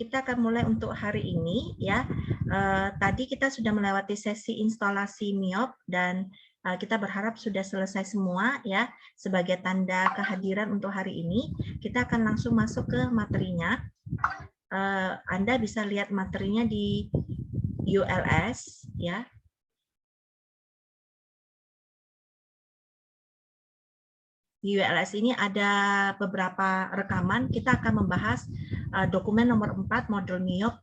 kita akan mulai untuk hari ini ya. Tadi kita sudah melewati sesi instalasi MIOP dan kita berharap sudah selesai semua ya. Sebagai tanda kehadiran untuk hari ini, kita akan langsung masuk ke materinya. Anda bisa lihat materinya di ULS ya. Di ULS ini ada beberapa rekaman. Kita akan membahas dokumen nomor 4 modul MIOP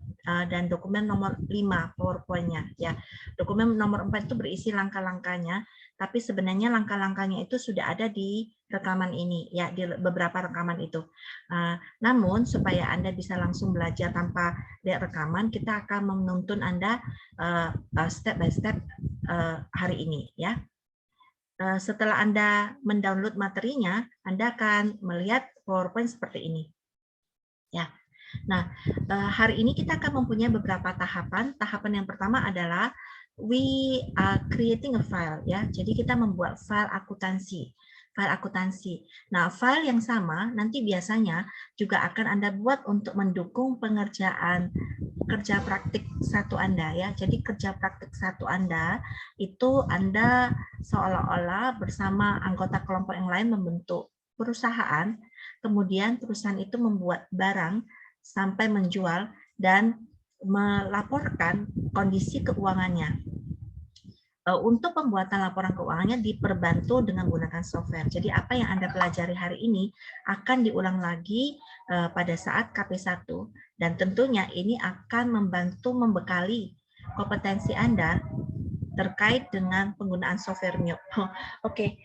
dan dokumen nomor 5 PowerPoint-nya ya. Dokumen nomor 4 itu berisi langkah-langkahnya, tapi sebenarnya langkah-langkahnya itu sudah ada di rekaman ini ya, di beberapa rekaman itu. Namun supaya Anda bisa langsung belajar tanpa lihat rekaman, kita akan menuntun Anda step by step hari ini ya. Setelah Anda mendownload materinya, Anda akan melihat PowerPoint seperti ini. Ya. Nah, hari ini kita akan mempunyai beberapa tahapan. Tahapan yang pertama adalah we are creating a file ya. Jadi kita membuat file akuntansi. Nah, file yang sama nanti biasanya juga akan Anda buat untuk mendukung pengerjaan kerja praktik satu Anda ya. Jadi kerja praktik satu Anda itu Anda seolah-olah bersama anggota kelompok yang lain membentuk perusahaan, kemudian perusahaan itu membuat barang sampai menjual dan melaporkan kondisi keuangannya. Untuk pembuatan laporan keuangannya diperbantu dengan menggunakan software. Jadi apa yang Anda pelajari hari ini akan diulang lagi pada saat KP1 dan tentunya ini akan membantu membekali kompetensi Anda terkait dengan penggunaan software MIOP. Oke,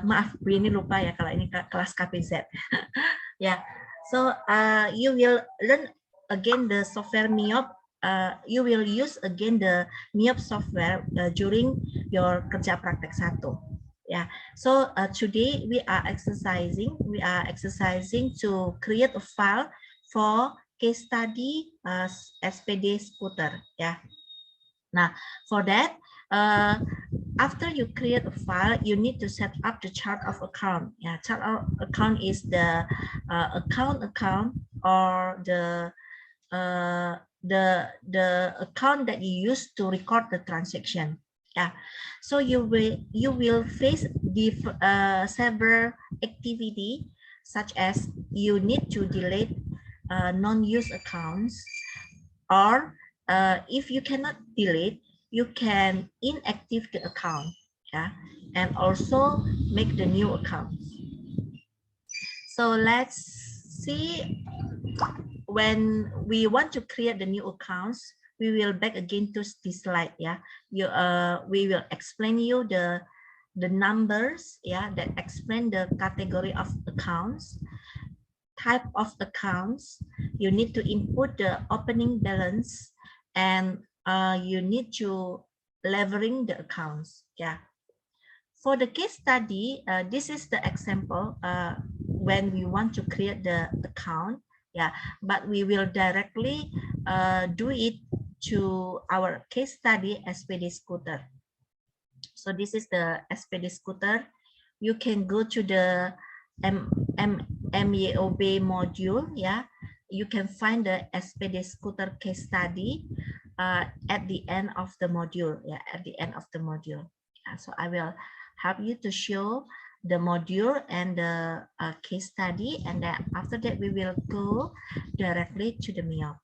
maaf Bu, ini lupa ya kalau ini kelas KPZ. Ya, so you will learn again the software MIOP. You will use again the MIOP software during your kerja praktek 1. Yeah. So today we are exercising to create a file for case study SPD scooter. Yeah. Now for that, after you create a file, you need to set up the chart of account. Yeah, chart of account is the account or the account that you use to record the transaction. Yeah, so you will face several activity such as you need to delete non-use accounts, or if you cannot delete, you can inactive the account, yeah, and also make the new account. So let's see. When we want to create the new accounts, we will back again to this slide. Yeah, we will explain you the numbers. Yeah, that explain the category of accounts, type of accounts. You need to input the opening balance, and you need to levering the accounts. Yeah. For the case study, this is the example when we want to create the account. Yeah, but we will directly do it to our case study SPD scooter. So this is the SPD scooter. You can go to the MYOB module. Yeah, you can find the SPD scooter case study at the end of the module. Yeah, at the end of the module. Yeah, so I will help you to show the module and the case study, and then after that we will go directly to the MIOP.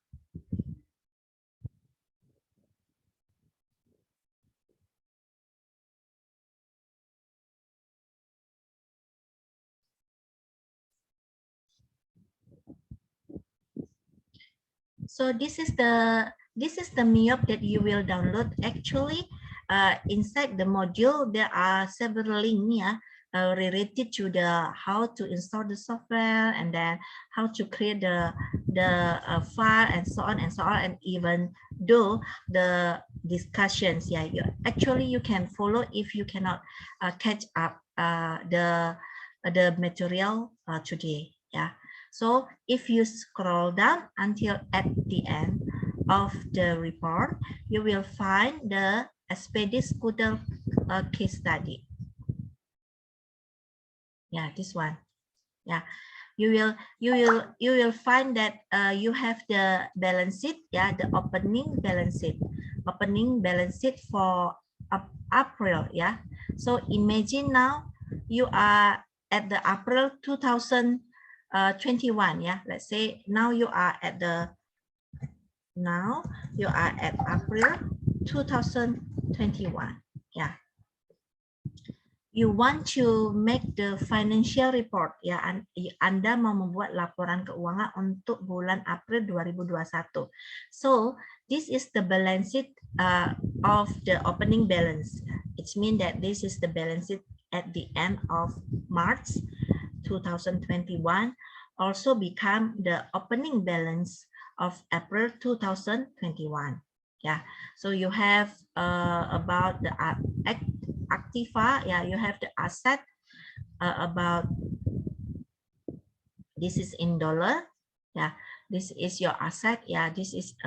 So this is the MIOP that you will download. Actually, inside the module there are several links, yeah, related to the how to install the software, and then how to create the file, and so on, and even do the discussions. Yeah, you can follow if you cannot catch up the material today. Yeah. So if you scroll down until at the end of the report, you will find the SPD scooter case study. Yeah, this one. Yeah. you will find that you have the balance sheet, yeah, the opening balance sheet for April, yeah. So imagine now you are at the April 2021, yeah. Let's say now you are at April 2021, yeah. You want to make the financial report, ya, Anda mau membuat laporan keuangan untuk bulan April 2021. So this is the balance sheet of the opening balance. It means that this is the balance sheet at the end of March 2021, also become the opening balance of April 2021. Yeah, so you have about the Activa, yeah, you have the asset about, this is in dollar, yeah, this is your asset, yeah, this is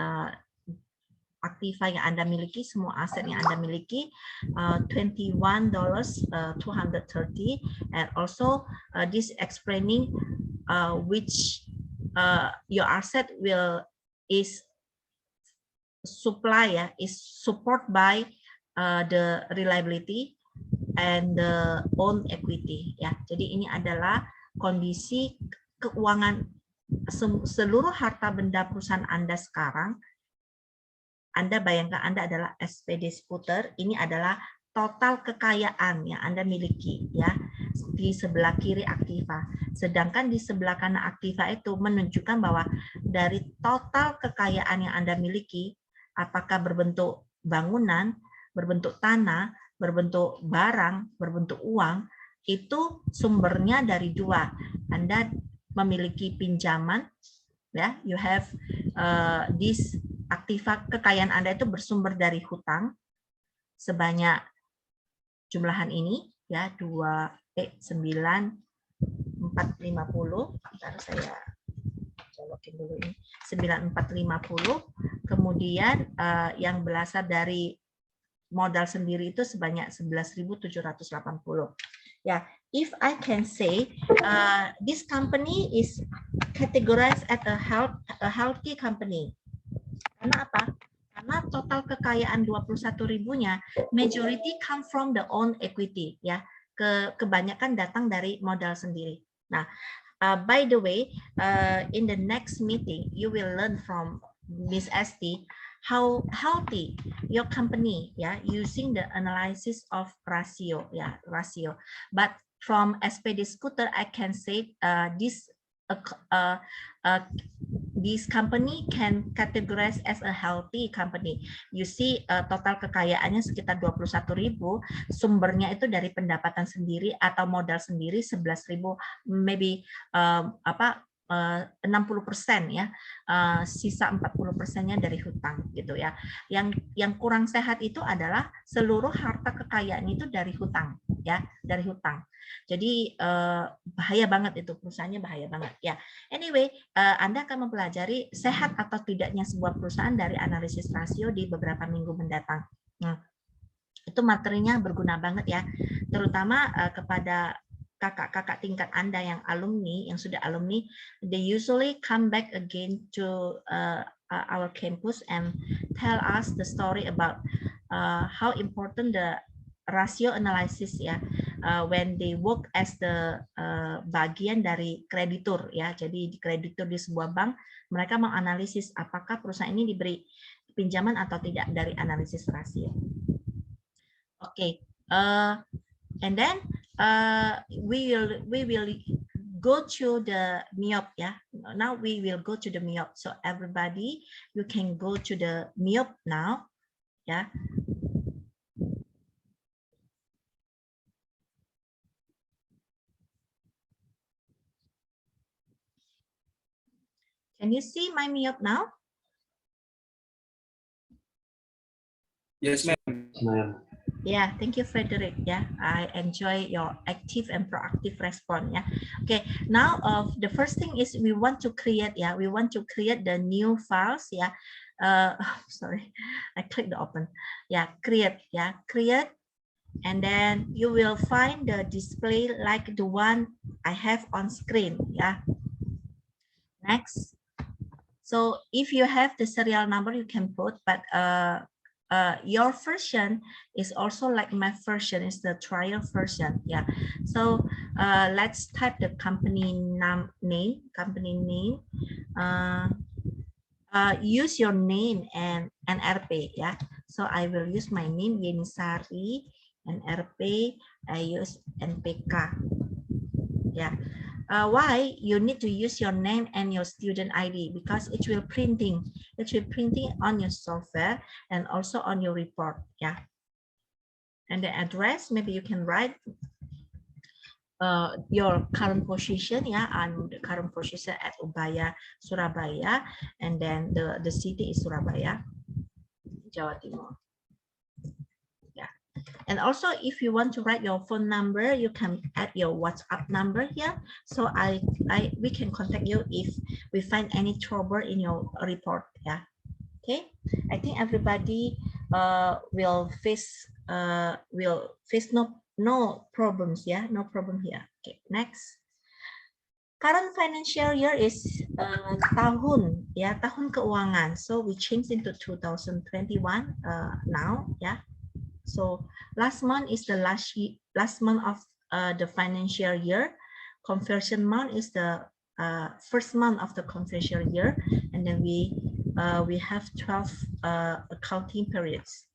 Activa yang Anda miliki, semua aset yang Anda miliki, $21 230, and also this explaining which your asset is supply, yeah, is support by the reliability and the own equity, ya. Jadi ini adalah kondisi keuangan seluruh harta benda perusahaan Anda sekarang. Anda bayangkan Anda adalah SPD Skuter, ini adalah total kekayaan yang Anda miliki, ya. Di sebelah kiri Activa. Sedangkan di sebelah kanan Activa itu menunjukkan bahwa dari total kekayaan yang Anda miliki, apakah berbentuk bangunan, berbentuk tanah, berbentuk barang, berbentuk uang, itu sumbernya dari dua. Anda memiliki pinjaman, ya, you have this Activa, kekayaan Anda itu bersumber dari hutang sebanyak jumlahan ini, ya, 9450. Bentar saya colokin dulu ini. 9450. Kemudian yang berasal dari modal sendiri itu sebanyak 11.780. Ya, if I can say, this company is categorized as a healthy company. Karena apa? Karena total kekayaan 21.000-nya majority come from the own equity, ya. Kebanyakan datang dari modal sendiri. Nah, by the way, in the next meeting you will learn from Miss Esti how healthy your company, yeah, using the analysis of ratio, yeah, ratio. But from SPD Skuter, I can say this company can categorize as a healthy company. You see, total kekayaannya sekitar 21.000, sumbernya itu dari pendapatan sendiri atau modal sendiri 11.000, maybe 60%, ya, sisa 40%-nya dari hutang, gitu ya. Yang kurang sehat itu adalah seluruh harta kekayaan itu dari hutang, ya, dari hutang. Jadi bahaya banget itu, perusahaannya bahaya banget, ya. Anyway, Anda akan mempelajari sehat atau tidaknya sebuah perusahaan dari analisis rasio di beberapa minggu mendatang. Nah, itu materinya berguna banget, ya, terutama kepada kakak-kakak tingkat Anda yang alumni, yang sudah alumni, they usually come back again to our campus and tell us the story about how important the ratio analysis, ya, when they work as the bagian dari kreditur, ya. Jadi di kreditur di sebuah bank, mereka menganalisis apakah perusahaan ini diberi pinjaman atau tidak dari analisis rasio. Oke, and then we will go to the MIOP, yeah. Now we will go to the MIOP. So everybody, you can go to the MIOP now, yeah. Can you see my MIOP now? Yes, ma'am. Yeah, thank you, Frederick. Yeah, I enjoy your active and proactive response. Yeah. Okay. Now, the first thing is we want to create. Yeah, we want to create the new files. Yeah. Sorry, I clicked the open. Yeah, create. Yeah, create And then you will find the display like the one I have on screen. Yeah. Next. So if you have the serial number, you can put, but your version is also like my version, is the trial version. Yeah. So let's type the company name. Use your name and NRP. Yeah. So I will use my name Yeni Sari, and RP I use NPK. Yeah. Why you need to use your name and your student ID? Because it will printing on your software and also on your report. Yeah. And the address, maybe you can write your current position. Yeah, I'm the current position at Ubaya, Surabaya, and then the city is Surabaya, Jawa Timur. Yeah. And also, if you want to write your phone number, you can add your WhatsApp number here. So we can contact you if we find any trouble in your report. Yeah. Okay. I think everybody will face no problems. Yeah, no problem here. Okay. Next. Current financial year is tahun keuangan. So we changed into 2021 now. Yeah. So last month is the last month of the financial year. Conversion month is the first month of the conversion year, and then we have 12 accounting periods.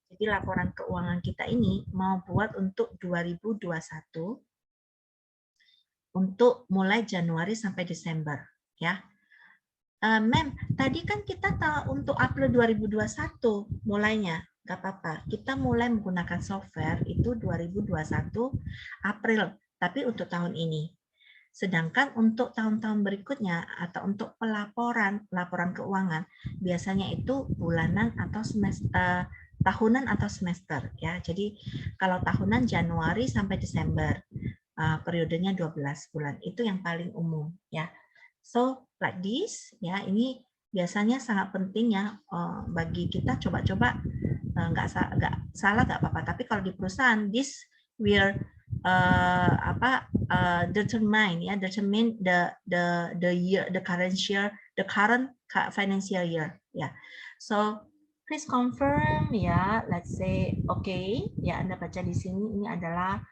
Jadi laporan keuangan kita ini mau buat untuk 2021 untuk mulai Januari sampai Desember, ya. Mem, tadi kan kita untuk upload 2021 mulainya. Gak apa-apa, kita mulai menggunakan software itu 2021 April, tapi untuk tahun ini. Sedangkan untuk tahun-tahun berikutnya atau untuk laporan keuangan, biasanya itu bulanan atau semester, tahunan atau semester. Ya, jadi kalau tahunan Januari sampai Desember, periodenya 12 bulan, itu yang paling umum. Ya, so like this, ya ini biasanya sangat penting ya bagi kita coba-coba. Nggak salah nggak apa-apa, tapi kalau di perusahaan this will determine the year, the current financial year. Yeah, so please confirm ya. Let's say okay ya, Anda baca di sini ini adalah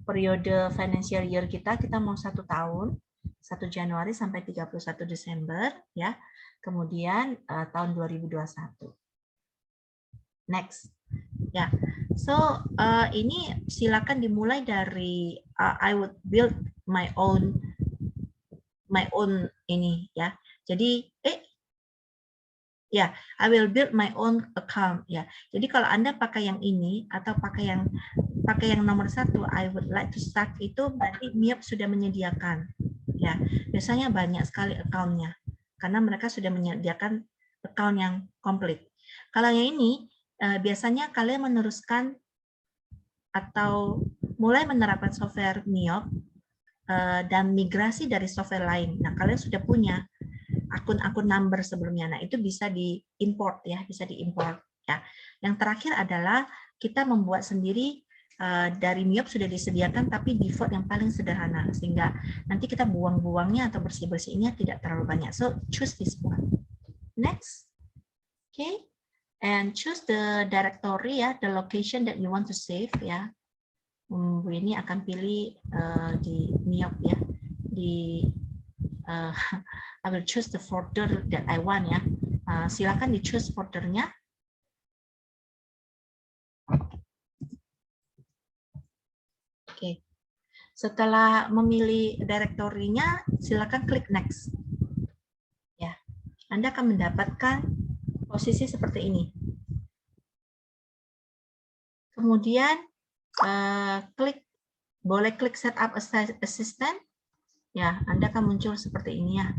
periode financial year kita mau 1 tahun, 1 Januari sampai 31 Desember ya, kemudian tahun 2021. Next, ya. So ini silakan dimulai dari I would build my own ini ya. Jadi ya, I will build my own account ya. Jadi kalau Anda pakai yang ini atau pakai yang nomor 1, I would like to start, itu berarti MIOP sudah menyediakan ya. Biasanya banyak sekali account-nya karena mereka sudah menyediakan account yang komplit. Kalau yang ini biasanya kalian meneruskan atau mulai menerapkan software MIOP dan migrasi dari software lain. Nah, kalian sudah punya akun-akun number sebelumnya. Nah, itu bisa diimport ya, bisa diimport ya. Yang terakhir adalah kita membuat sendiri dari MIOP sudah disediakan tapi default yang paling sederhana sehingga nanti kita buang-buangnya atau bersih-bersihnya tidak terlalu banyak. So, choose this one. Next. Okay. And choose the directory ya, the location that you want to save ya. Ini akan pilih di MIOP ya, I will choose the folder that I want ya. Silakan di choose foldernya. Oke. Setelah memilih direktorinya, silakan klik next. Ya, Anda akan mendapatkan posisi seperti ini. Kemudian boleh klik setup assistant. Ya, Anda akan muncul seperti ini ya.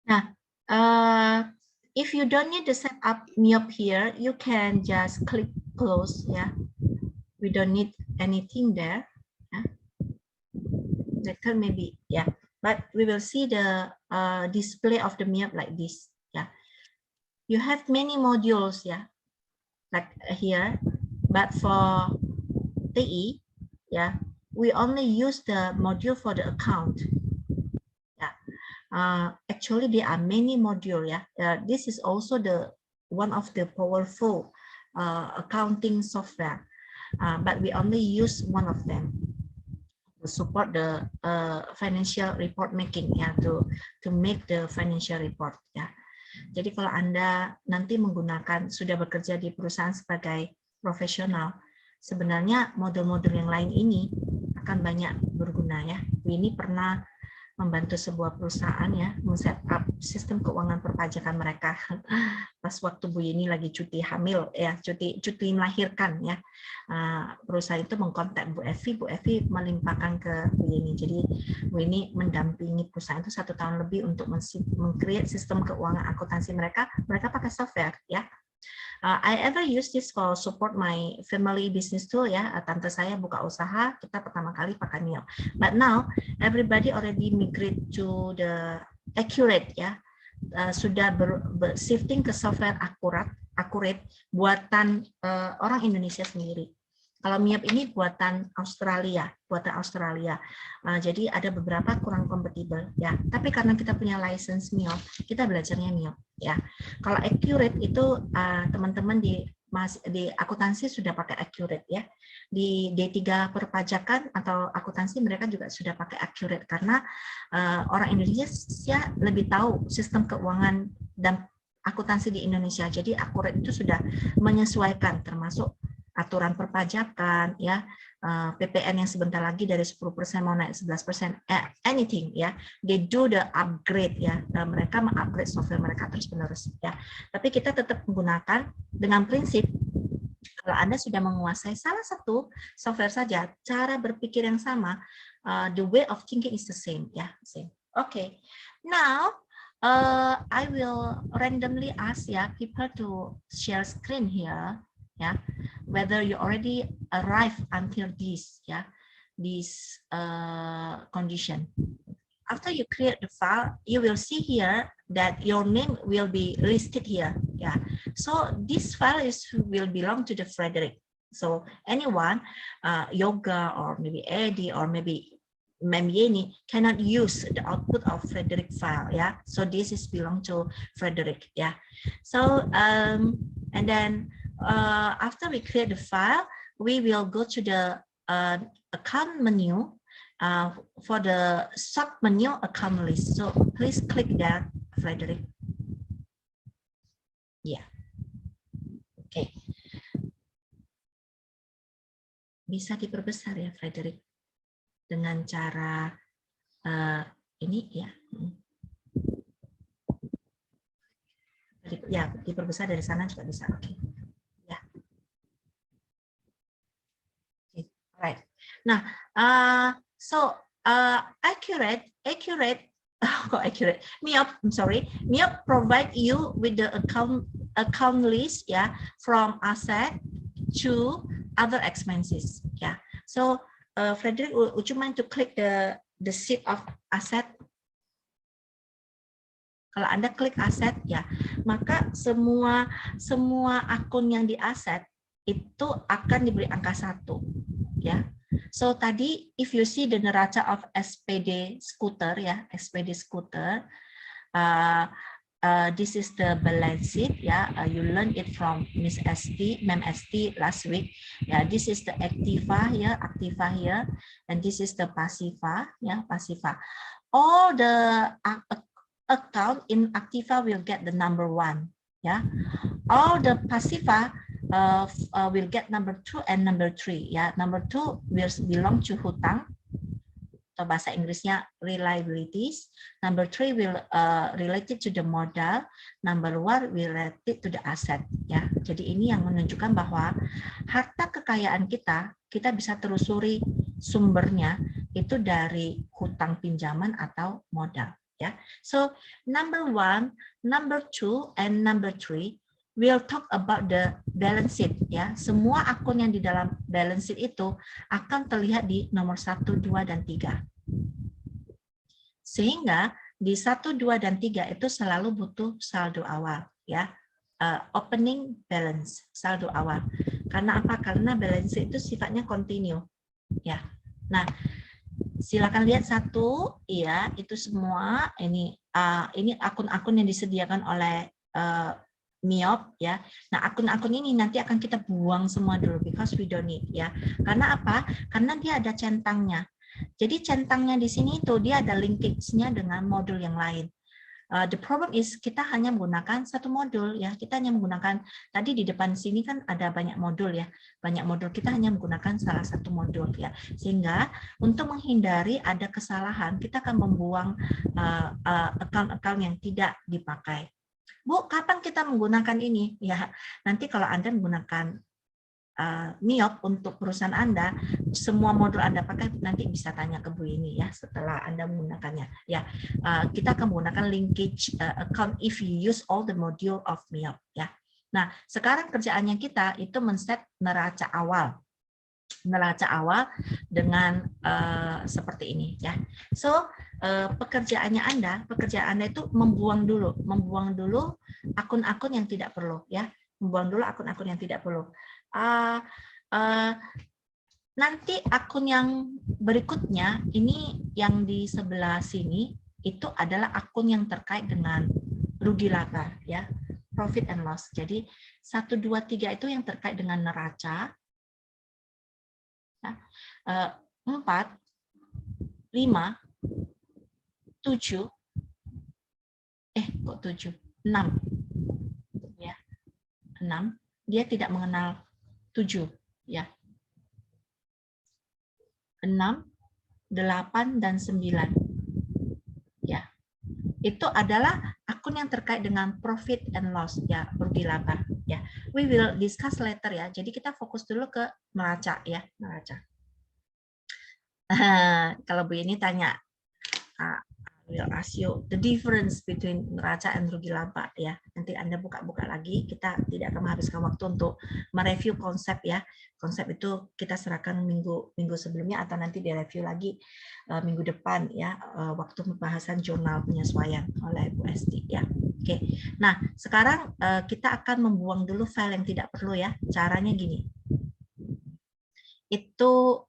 Nah, if you don't need the setup MIOP here, you can just click close ya. We don't need anything there. Director maybe ya. but we will see the display of the MIOP like this. Yeah, you have many modules. Yeah, like here, but for TE, yeah, we only use the module for the account. Yeah, actually there are many modules. Yeah, this is also the one of the powerful accounting software, but we only use one of them to support the financial report making, ya, to make the financial report, ya. Jadi kalau Anda nanti menggunakan, sudah bekerja di perusahaan sebagai profesional, sebenarnya modul-modul yang lain ini akan banyak berguna, ya. Ini pernah membantu sebuah perusahaan, ya, men-set up sistem keuangan perpajakan mereka pas waktu Bu Yeni lagi cuti hamil, ya, cuti melahirkan, ya. Perusahaan itu mengkontak Bu Evi melimpahkan ke Bu Yeni. Jadi Bu Yeni mendampingi perusahaan itu 1 tahun lebih untuk meng-create sistem keuangan akuntansi mereka pakai software, ya. I ever use this for support my family business too, ya. Tante saya buka usaha, kita pertama kali pakai MIOP. But now everybody already migrate to the Accurate, ya. Sudah shifting ke software Accurate buatan orang Indonesia sendiri. Kalau MIOP ini buatan Australia. Jadi ada beberapa kurang kompatibel, ya. Tapi karena kita punya license MIOP, kita belajarnya MIOP, ya. Kalau Accurate itu teman-teman di akuntansi sudah pakai Accurate, ya. Di D3 perpajakan atau akuntansi mereka juga sudah pakai Accurate karena orang Indonesia lebih tahu sistem keuangan dan akuntansi di Indonesia. Jadi Accurate itu sudah menyesuaikan termasuk aturan perpajakan, ya, PPN yang sebentar lagi dari 10% mau naik 11%, anything, ya, they do the upgrade, ya, mereka mengupgrade software mereka terus-menerus, ya. Tapi kita tetap menggunakan dengan prinsip kalau Anda sudah menguasai salah satu software saja, cara berpikir yang sama, the way of thinking is the same, ya, same. Okay, now I will randomly ask, ya, people to share screen here. Ya, whether you already arrived until this, ya, this condition. After you create the file, you will see here that your name will be listed here. Yeah, so this file will belong to the Frederick. So anyone, Yoga or maybe Eddie or maybe Yeni cannot use the output of Frederick file. Yeah, so this is belong to Frederick. Yeah, so and then after we create the file, we will go to the account menu for the sub menu account list. So please click that, Frederick. Yeah. Okay. Bisa diperbesar, ya, Frederick, dengan cara ini, ya. Ya, diperbesar dari sana juga bisa. Oke. Ya. Right. Nah, Accurate, MIOP, I'm sorry, MIOP provide you with the account list, yeah, from asset to other expenses, yeah. So Frederick, would you mind to click the sheet of asset? Kalau Anda klik aset, ya, maka semua akun yang di aset itu akan diberi angka 1, ya. So tadi, if you see the neraca of SPD Scooter, ya, SPD Scooter, this is the balance sheet, ya. You learn it from Miss ST, Ma'am ST last week. Ya, this is the Activa here, and this is the Passiva, ya, Passiva. All the account in Activa will get the number 1, ya. All the Passiva will get number 2 and number 3, ya. Number 2 will belong to hutang, atau bahasa Inggrisnya liabilities. Number 3 will related to the modal. Number 1 will related to the asset, ya. Jadi ini yang menunjukkan bahwa harta kekayaan kita bisa telusuri sumbernya itu dari hutang pinjaman atau modal, ya. So number 1, number 2, and number 3 we'll talk about the balance sheet, ya. Semua akun yang di dalam balance sheet itu akan terlihat di nomor 1, 2, dan 3. Sehingga di 1, 2, dan 3 itu selalu butuh saldo awal, ya. Opening balance, saldo awal. Karena apa? Karena balance itu sifatnya continue, ya. Nah, silakan lihat satu, ya, itu semua ini akun-akun yang disediakan oleh MIOP, ya. Nah, akun-akun ini nanti akan kita buang semua dulu because we don't need, ya. Karena apa? Karena dia ada centangnya. Jadi centangnya di sini itu dia ada linkage-nya dengan modul yang lain. The problem is kita hanya menggunakan satu modul, ya. Kita hanya menggunakan, tadi di depan sini kan ada banyak modul, ya. Banyak modul, kita hanya menggunakan salah satu modul, ya. Sehingga untuk menghindari ada kesalahan, kita akan membuang account-account yang tidak dipakai. Bu, kapan kita menggunakan ini? Ya, nanti kalau Anda menggunakan MIOP untuk perusahaan Anda, semua modul Anda pakai nanti bisa tanya ke Bu ini, ya, setelah Anda menggunakannya. Ya, kita akan menggunakan linkage account if you use all the module of MIOP, ya. Nah, sekarang kerjaannya kita itu men-set neraca awal. Neraca awal dengan seperti ini, ya. So, pekerjaan Anda itu membuang dulu akun-akun yang tidak perlu, ya. Membuang dulu akun-akun yang tidak perlu. Nanti akun yang berikutnya, ini yang di sebelah sini, itu adalah akun yang terkait dengan rugi laba, ya, profit and loss. Jadi 1, 2, 3 itu yang terkait dengan neraca. 4, 5, 7, kok 7? 6. Ya. 6, dia tidak mengenal 7, ya. 6, 8, dan 9. Ya. Itu adalah akun yang terkait dengan profit and loss, ya, rugi laba, ya. We will discuss later, ya. Jadi kita fokus dulu ke neraca, ya, neraca. Kalau Bu ini tanya, will ask you the difference between neraca and rugi laba, ya. Nanti Anda buka-buka lagi, kita tidak akan menghabiskan waktu untuk mereview konsep, ya. Konsep itu kita serahkan minggu sebelumnya atau nanti direview lagi minggu depan, ya, waktu pembahasan jurnal penyesuaian oleh Bu Esti, ya. Oke. Nah, sekarang kita akan membuang dulu file yang tidak perlu, ya. Caranya gini. Itu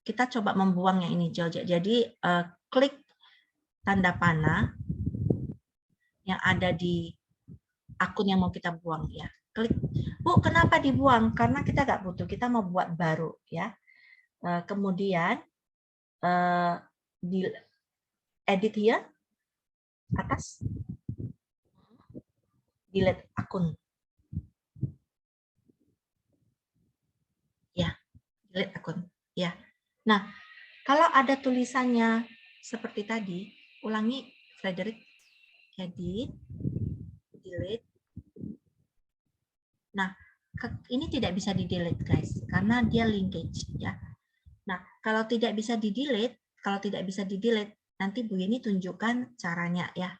kita coba membuang yang ini, jadi klik tanda panah yang ada di akun yang mau kita buang, ya. Klik. Bu, kenapa dibuang? Karena kita nggak butuh, kita mau buat baru, ya. Kemudian di edit here, atas, delete akun, ya, delete akun, ya. Nah, kalau ada tulisannya seperti tadi, ulangi, Frederick, edit, delete. Nah, ini tidak bisa di-delete, guys, karena dia linkage, ya. Nah, kalau tidak bisa di-delete, nanti Bu ini tunjukkan caranya, ya.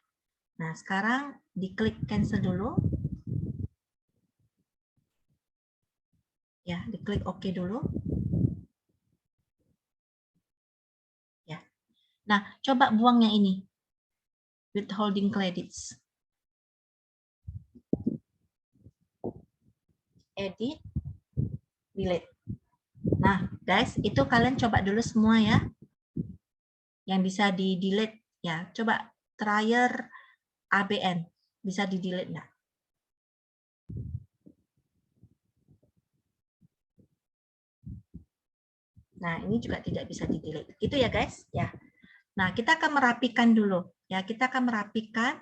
Nah, sekarang diklik cancel dulu. Ya, diklik OK dulu. Ya. Nah, coba buang yang ini. Withholding credits. Edit, delete. Nah, guys, itu kalian coba dulu semua, ya. Yang bisa di-delete, ya. Coba trier ABN. Bisa di-delete nggak? Nah, ini juga tidak bisa di-delete. Itu ya, guys, ya. Nah, kita akan merapikan dulu, ya. Kita akan merapikan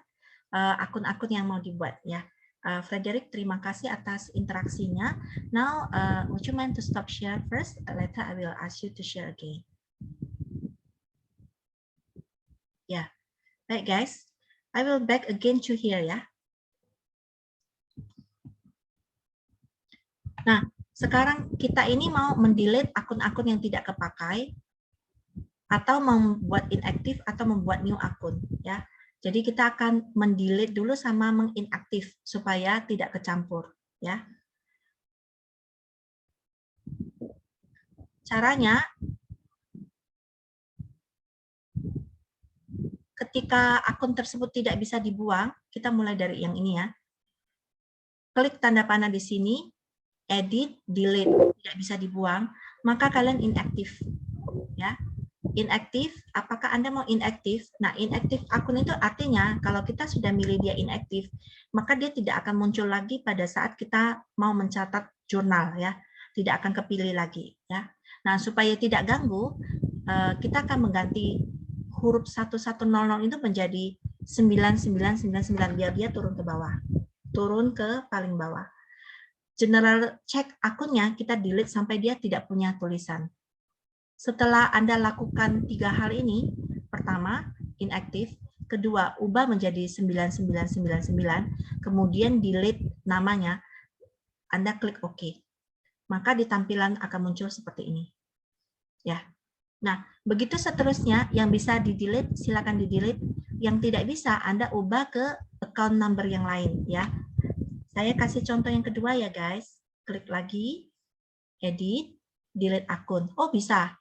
akun-akun yang mau dibuat, ya. Frederick, terima kasih atas interaksinya. Now, would you mind to stop share first? Later, I will ask you to share again. Ya, baik, guys. I will back again to here, ya. Nah, sekarang kita ini mau mendelete akun-akun yang tidak kepakai, atau membuat inaktif atau membuat new akun, ya. Jadi kita akan mendelete dulu sama menginaktif supaya tidak kecampur, ya. Caranya ketika akun tersebut tidak bisa dibuang, kita mulai dari yang ini ya. Klik tanda panah di sini, edit, delete, tidak bisa dibuang, maka kalian inaktif. Ya. Inaktif, apakah Anda mau inaktif? Nah, inaktif akun itu artinya kalau kita sudah milih dia inaktif, maka dia tidak akan muncul lagi pada saat kita mau mencatat jurnal ya. Tidak akan kepilih lagi ya. Nah, supaya tidak ganggu, kita akan mengganti huruf 1100 itu menjadi 9999 biar dia turun ke bawah. Turun ke paling bawah. General check akunnya kita delete sampai dia tidak punya tulisan. Setelah Anda lakukan 3 hal ini, pertama, inaktif, kedua, ubah menjadi 9999, kemudian delete namanya, Anda klik OK. Maka di tampilan akan muncul seperti ini. Ya. Nah, begitu seterusnya, yang bisa di-delete, silakan di-delete. Yang tidak bisa, Anda ubah ke account number yang lain. Ya. Saya kasih contoh yang kedua ya, guys. Klik lagi, edit, delete akun. Oh, bisa.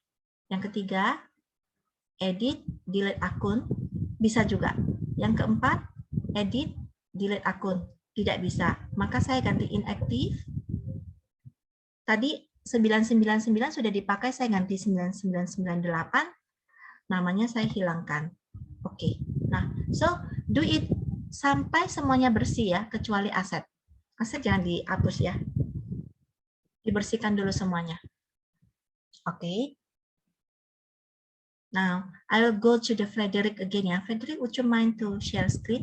Yang ketiga, edit, delete akun, bisa juga. Yang keempat, edit, delete akun, tidak bisa. Maka saya ganti inactive. Tadi 999 sudah dipakai, saya ganti 9998, namanya saya hilangkan. Oke, nah, so do it sampai semuanya bersih ya, kecuali aset. Aset jangan dihapus ya. Dibersihkan dulu semuanya. Oke. Now, I will go to the Frederick again ya. Frederick, would you mind to share screen?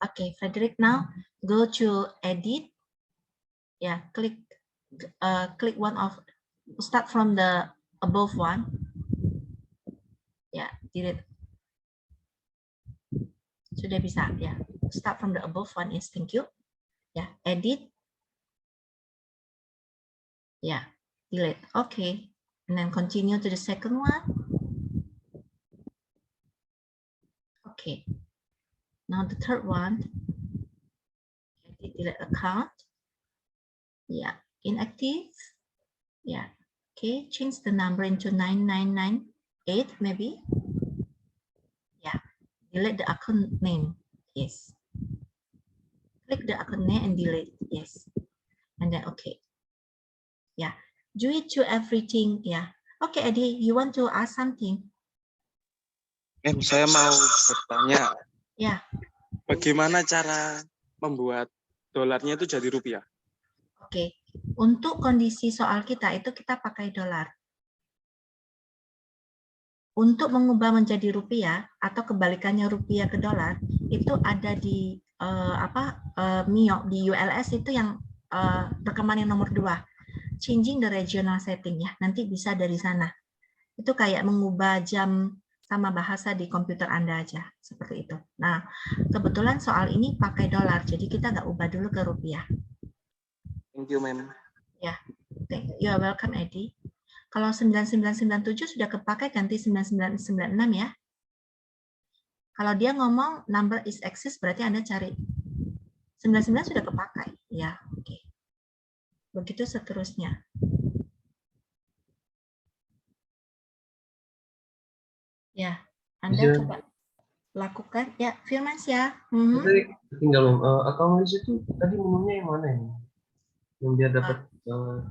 Okay, Frederick, now go to edit. Yeah, click one of, start from the above one. Yeah, delete. Sudah bisa ya. Start from the above one is thank you. Yeah, edit. Yeah, delete. Okay, and then continue to the second one. Okay. Now the third one, edit, delete account. Yeah, inactive. Yeah, okay, change the number into 9998 maybe. Yeah, delete the account name. Yes. Click the account name and delete. Yes. And then okay. Yeah, do it to everything. Yeah. Okay, Eddie, you want to ask something? Saya mau bertanya. Ya. Bagaimana cara membuat dolarnya itu jadi rupiah? Oke, untuk kondisi soal kita itu kita pakai dolar. Untuk mengubah menjadi rupiah atau kebalikannya rupiah ke dolar itu ada di MIO di ULS itu yang rekaman yang nomor 2, changing the regional setting ya. Nanti bisa dari sana. Itu kayak mengubah jam sama bahasa di komputer Anda aja, seperti itu. Nah, kebetulan soal ini pakai dolar, jadi kita nggak ubah dulu ke rupiah. Thank you, ma'am. Ya, you are welcome, Eddie. Kalau 9997 sudah kepakai, ganti 9996 ya. Kalau dia ngomong number is exist, berarti Anda cari 99 sudah kepakai. Ya, oke. Begitu seterusnya. Ya, Anda coba lakukan. Ya, Firmansyah. Jadi tinggal account list itu tadi menunya yang mana ya? Yang biar dapat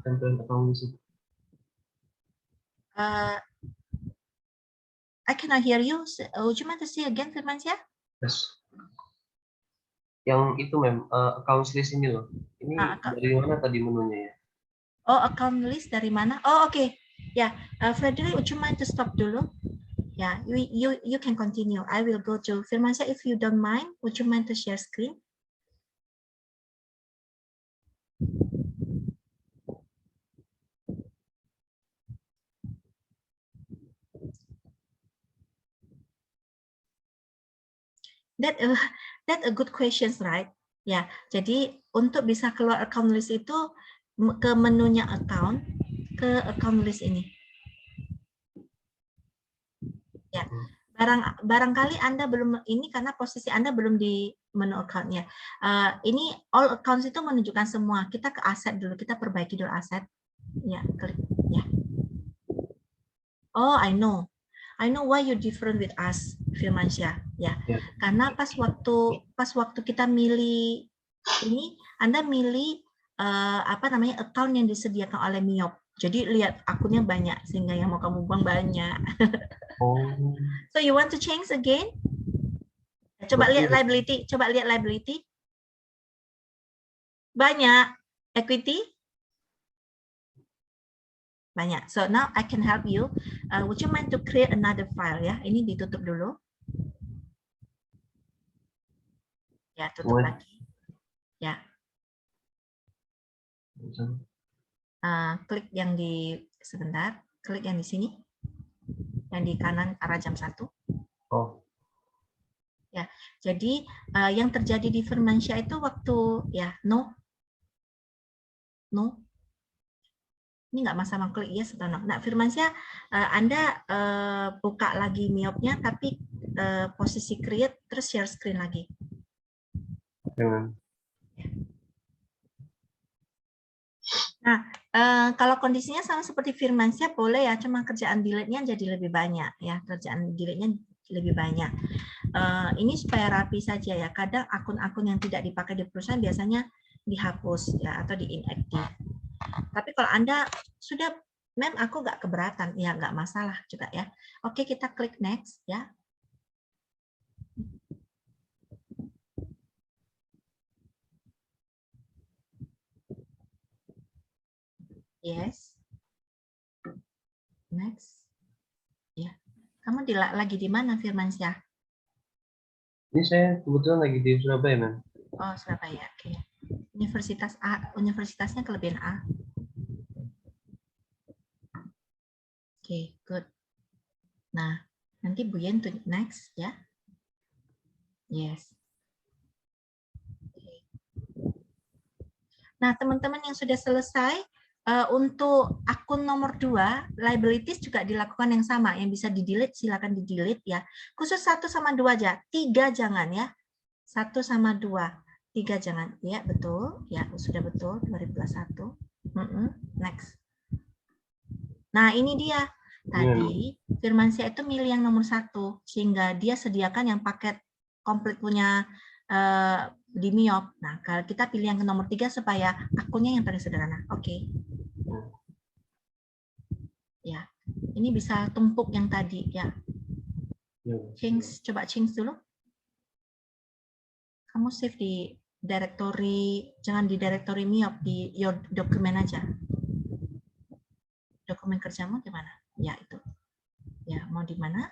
template account list itu. I cannot hear you. Would you mind to say again, Firmansyah? Yes. Yang itu mem account list ini loh. Ini dari mana tadi menunya ya? Oh, account list dari mana? Oh, oke. Okay. Ya, Frederick, would you mind to stop dulu? Ya, you can continue. I will go to Firmansyah. If you don't mind, would you mind to share screen? That a good questions, right? Ya, jadi untuk bisa keluar account list itu ke menunya account, ke account list ini. Ya, barangkali Anda belum ini karena posisi Anda belum di menu account-nya. Ini all accounts itu menunjukkan semua. Kita ke aset dulu, kita perbaiki dulu aset. Ya, klik ya. Oh, I know why you different with us, Firmansyah. Ya, Ya. karena pas waktu kita milih ini, Anda milih apa namanya account yang disediakan oleh Miop. Jadi lihat akunnya banyak sehingga yang mau kamu buang banyak. Oh. So you want to change again? Coba lihat liability. Coba lihat liability. Banyak. Equity. Banyak. So now I can help you. Would you mind to create another file ya? Ini ditutup dulu. Ya, tutup lagi. Ya. Klik yang di sebentar. Klik yang di sini. Yang di kanan arah jam 1. Oh. Ya. Jadi yang terjadi di Firmansyah itu waktu ya no. Ini nggak masalah klik yes atau no. Nah, Firmansyah, Anda buka lagi Miopnya, tapi posisi create, terus share screen lagi. Nah, kalau kondisinya sama seperti Firmansyah, boleh ya, cuma kerjaan delete-nya jadi lebih banyak. Ya, kerjaan delete-nya lebih banyak. Ini supaya rapi saja ya. Kadang akun-akun yang tidak dipakai di perusahaan biasanya dihapus ya atau di-inactive. Tapi kalau Anda sudah, mem aku nggak keberatan, ya nggak masalah juga ya. Oke, kita klik next ya. Yes. Next. Ya. Kamu lagi di mana, Firmansyah? Ini saya kebetulan lagi di Surabaya, Mem. Oh, Surabaya. Oke. Universitas A, universitasnya kelebihan A. Oke, good. Nah, nanti Bu Yen tunjuk next ya. Yes. Nah, teman-teman yang sudah selesai, untuk akun nomor 2, liabilities juga dilakukan yang sama. Yang bisa di-delete, silakan di-delete ya. Khusus 1 sama 2 aja, 3 jangan ya. 1 sama 2, 3 jangan. Ya, betul. Ya, sudah betul, 2021. Next. Nah, ini dia. Tadi, Firmansyah itu milih yang nomor 1, sehingga dia sediakan yang paket komplit punya di Miop. Nah, kalau kita pilih yang ke nomor 3 supaya akunnya yang paling sederhana. Oke. Ya, ini bisa tumpuk yang tadi ya. Coba change dulu. Kamu save di directory, jangan di directory Miop, di your dokumen aja. Dokumen kerjamu di mana? Ya, itu. Ya, mau di mana?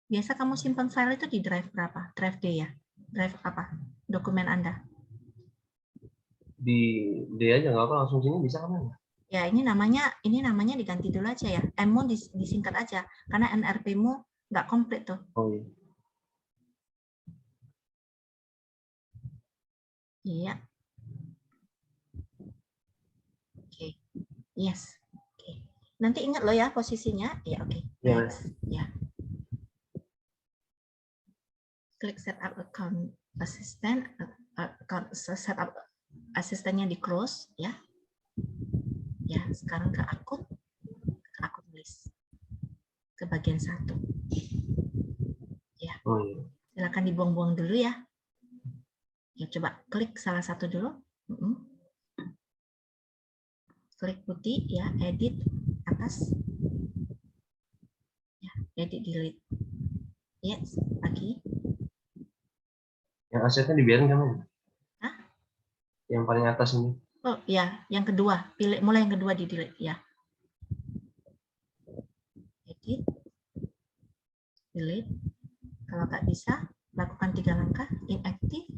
Biasa kamu simpan file itu di drive berapa? Drive D ya? Drive apa? Dokumen Anda? Di D aja nggak apa, langsung sini bisa kan? Ya, ini namanya diganti dulu aja ya. M-mu disingkat aja, karena NRP-mu nggak komplit tuh. Oh iya. Iya. Oke. Yes. Oke. Nanti ingat loh ya posisinya. Ya, oke. Next. Ya. Klik setup account assistant, setup asistennya di close ya. Ya, sekarang ke akun list. Ke bagian 1. Ya. Silakan dibuang-buang dulu ya. Ya, coba klik salah satu dulu. Klik putih ya, edit atas. Ya, edit delete. Yes, lagi. Yang asetnya dibiarin kan? Hah? Yang paling atas ini. Oh ya, yang kedua, pilih mulai yang kedua di delete ya. Edit, delete. Kalau nggak bisa, lakukan 3 langkah. Inactive,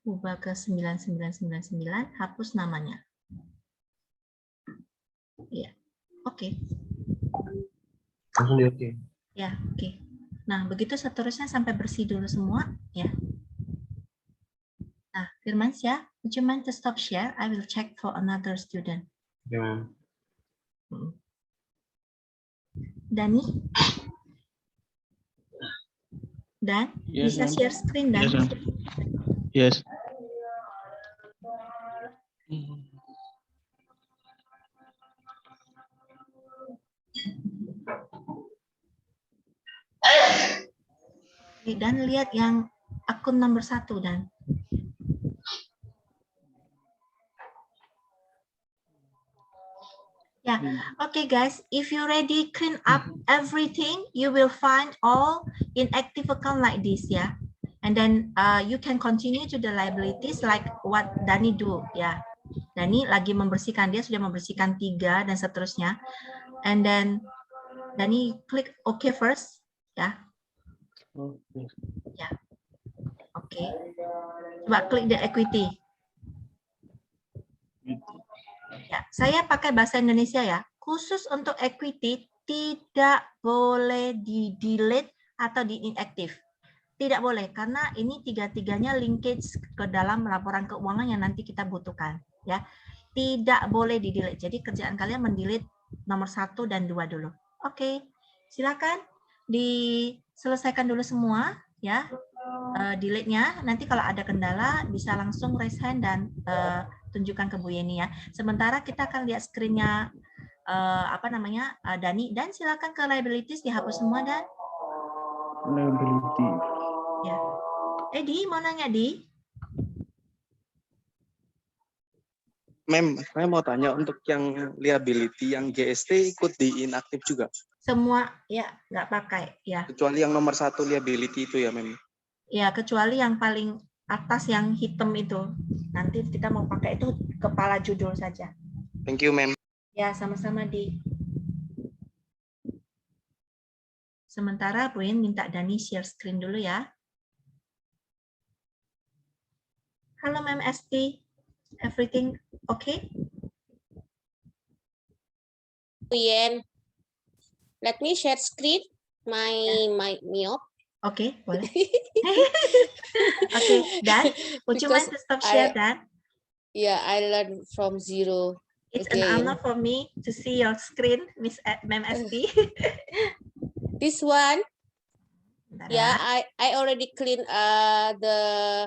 ubah ke 9999, hapus namanya. Ya, oke. Langsung di oke. Ya, oke. Nah, begitu seterusnya sampai bersih dulu semua ya. Nah, Firmansyah, would you mind to stop share? I will check for another student. Dani? Dan? Yes, bisa share screen, Dan? Yes. Dan lihat yang akun nomor 1 dan. Yeah, okay guys, if you ready clean up everything, you will find all inactive account like this ya. And then you can continue to the liabilities like what Dani do ya. Dani lagi membersihkan, dia sudah membersihkan 3 dan seterusnya. And then Dani klik OK first ya. Ya. Oke. Coba klik the equity. Ya, saya pakai bahasa Indonesia ya. Khusus untuk equity tidak boleh di delete atau di inactive. Tidak boleh karena ini tiga-tiganya linkage ke dalam laporan keuangan yang nanti kita butuhkan ya. Tidak boleh di delete. Jadi kerjaan kalian mendelete nomor 1 dan 2 dulu. Oke. Silakan diselesaikan dulu semua ya. Delete-nya. Nanti kalau ada kendala bisa langsung raise hand dan tunjukkan ke Bu Yeni ya. Sementara kita akan lihat screen-nya Dani, dan silakan ke liabilities dihapus semua dan liability. ya. Di mau nanya Di? Mem, saya mau tanya untuk yang liability yang GST ikut di inaktif juga. Semua ya nggak pakai ya. Kecuali yang nomor 1 liability itu ya Mem. Ya kecuali yang paling atas yang hitam itu. Nanti kita mau pakai itu kepala judul saja. Thank you Mem. Ya sama-sama Di. Sementara Bu Yen minta Dani share screen dulu ya. Halo Mem ST, everything okay? Bu Yen, let me share screen my Miyop. Oke, boleh. Oke, Dan, would you mind to stop share, Dan? Yeah, I learned from zero. It's again. an honor for me to see your screen, Miss Mem ST. This one, Bentar, yeah, I already clean the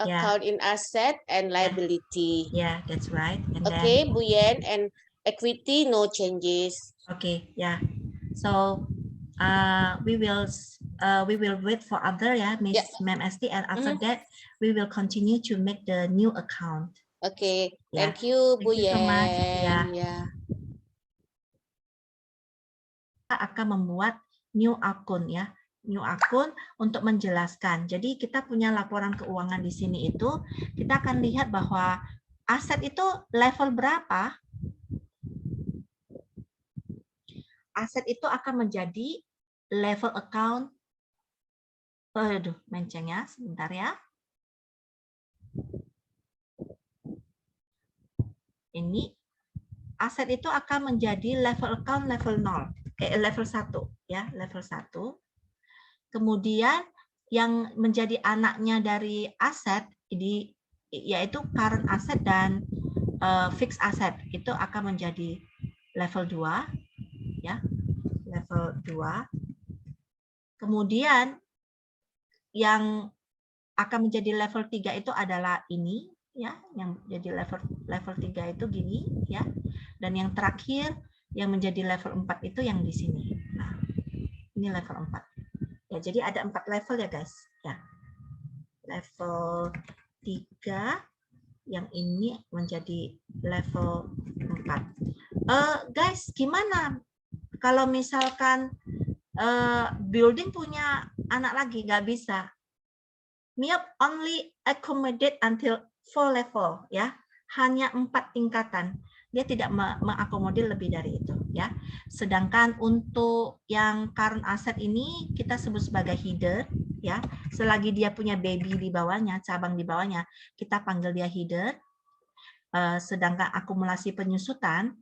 account in asset and liability. Yeah, that's right. And Okay, then, Bu Yen, and equity no changes. okay, yeah. So we will wait for other Miss Mem ST, and after that we will continue to make the new account. Okay, Yeah. thank you, Bu Thank you so much. Yen. Yeah. Kita akan membuat new akun ya. New akun untuk menjelaskan. Jadi kita punya laporan keuangan di sini itu, kita akan lihat bahwa aset itu level berapa. Aset itu akan menjadi level account. Aduh, mencengnya sebentar ya. Ini aset itu akan menjadi level account level 0, level 1 ya, level 1. Kemudian yang menjadi anaknya dari aset ini yaitu current asset dan fixed asset itu akan menjadi level 2 ya, level 2. Kemudian yang akan menjadi level 3 itu adalah ini ya, yang jadi level 3 itu gini ya. Dan yang terakhir yang menjadi level 4 itu yang di sini. Nah, ini level 4. Ya, jadi ada 4 level ya, guys. Ya. Level 3 yang ini menjadi level 4. Guys, gimana kalau misalkan building punya anak lagi nggak bisa? Miyop only accommodate until 4 level ya. Hanya 4 tingkatan. Dia tidak mengakomodir lebih dari itu ya. Sedangkan untuk yang current asset ini kita sebut sebagai header ya. Selagi dia punya baby di bawahnya, cabang di bawahnya, kita panggil dia header. Sedangkan akumulasi penyusutan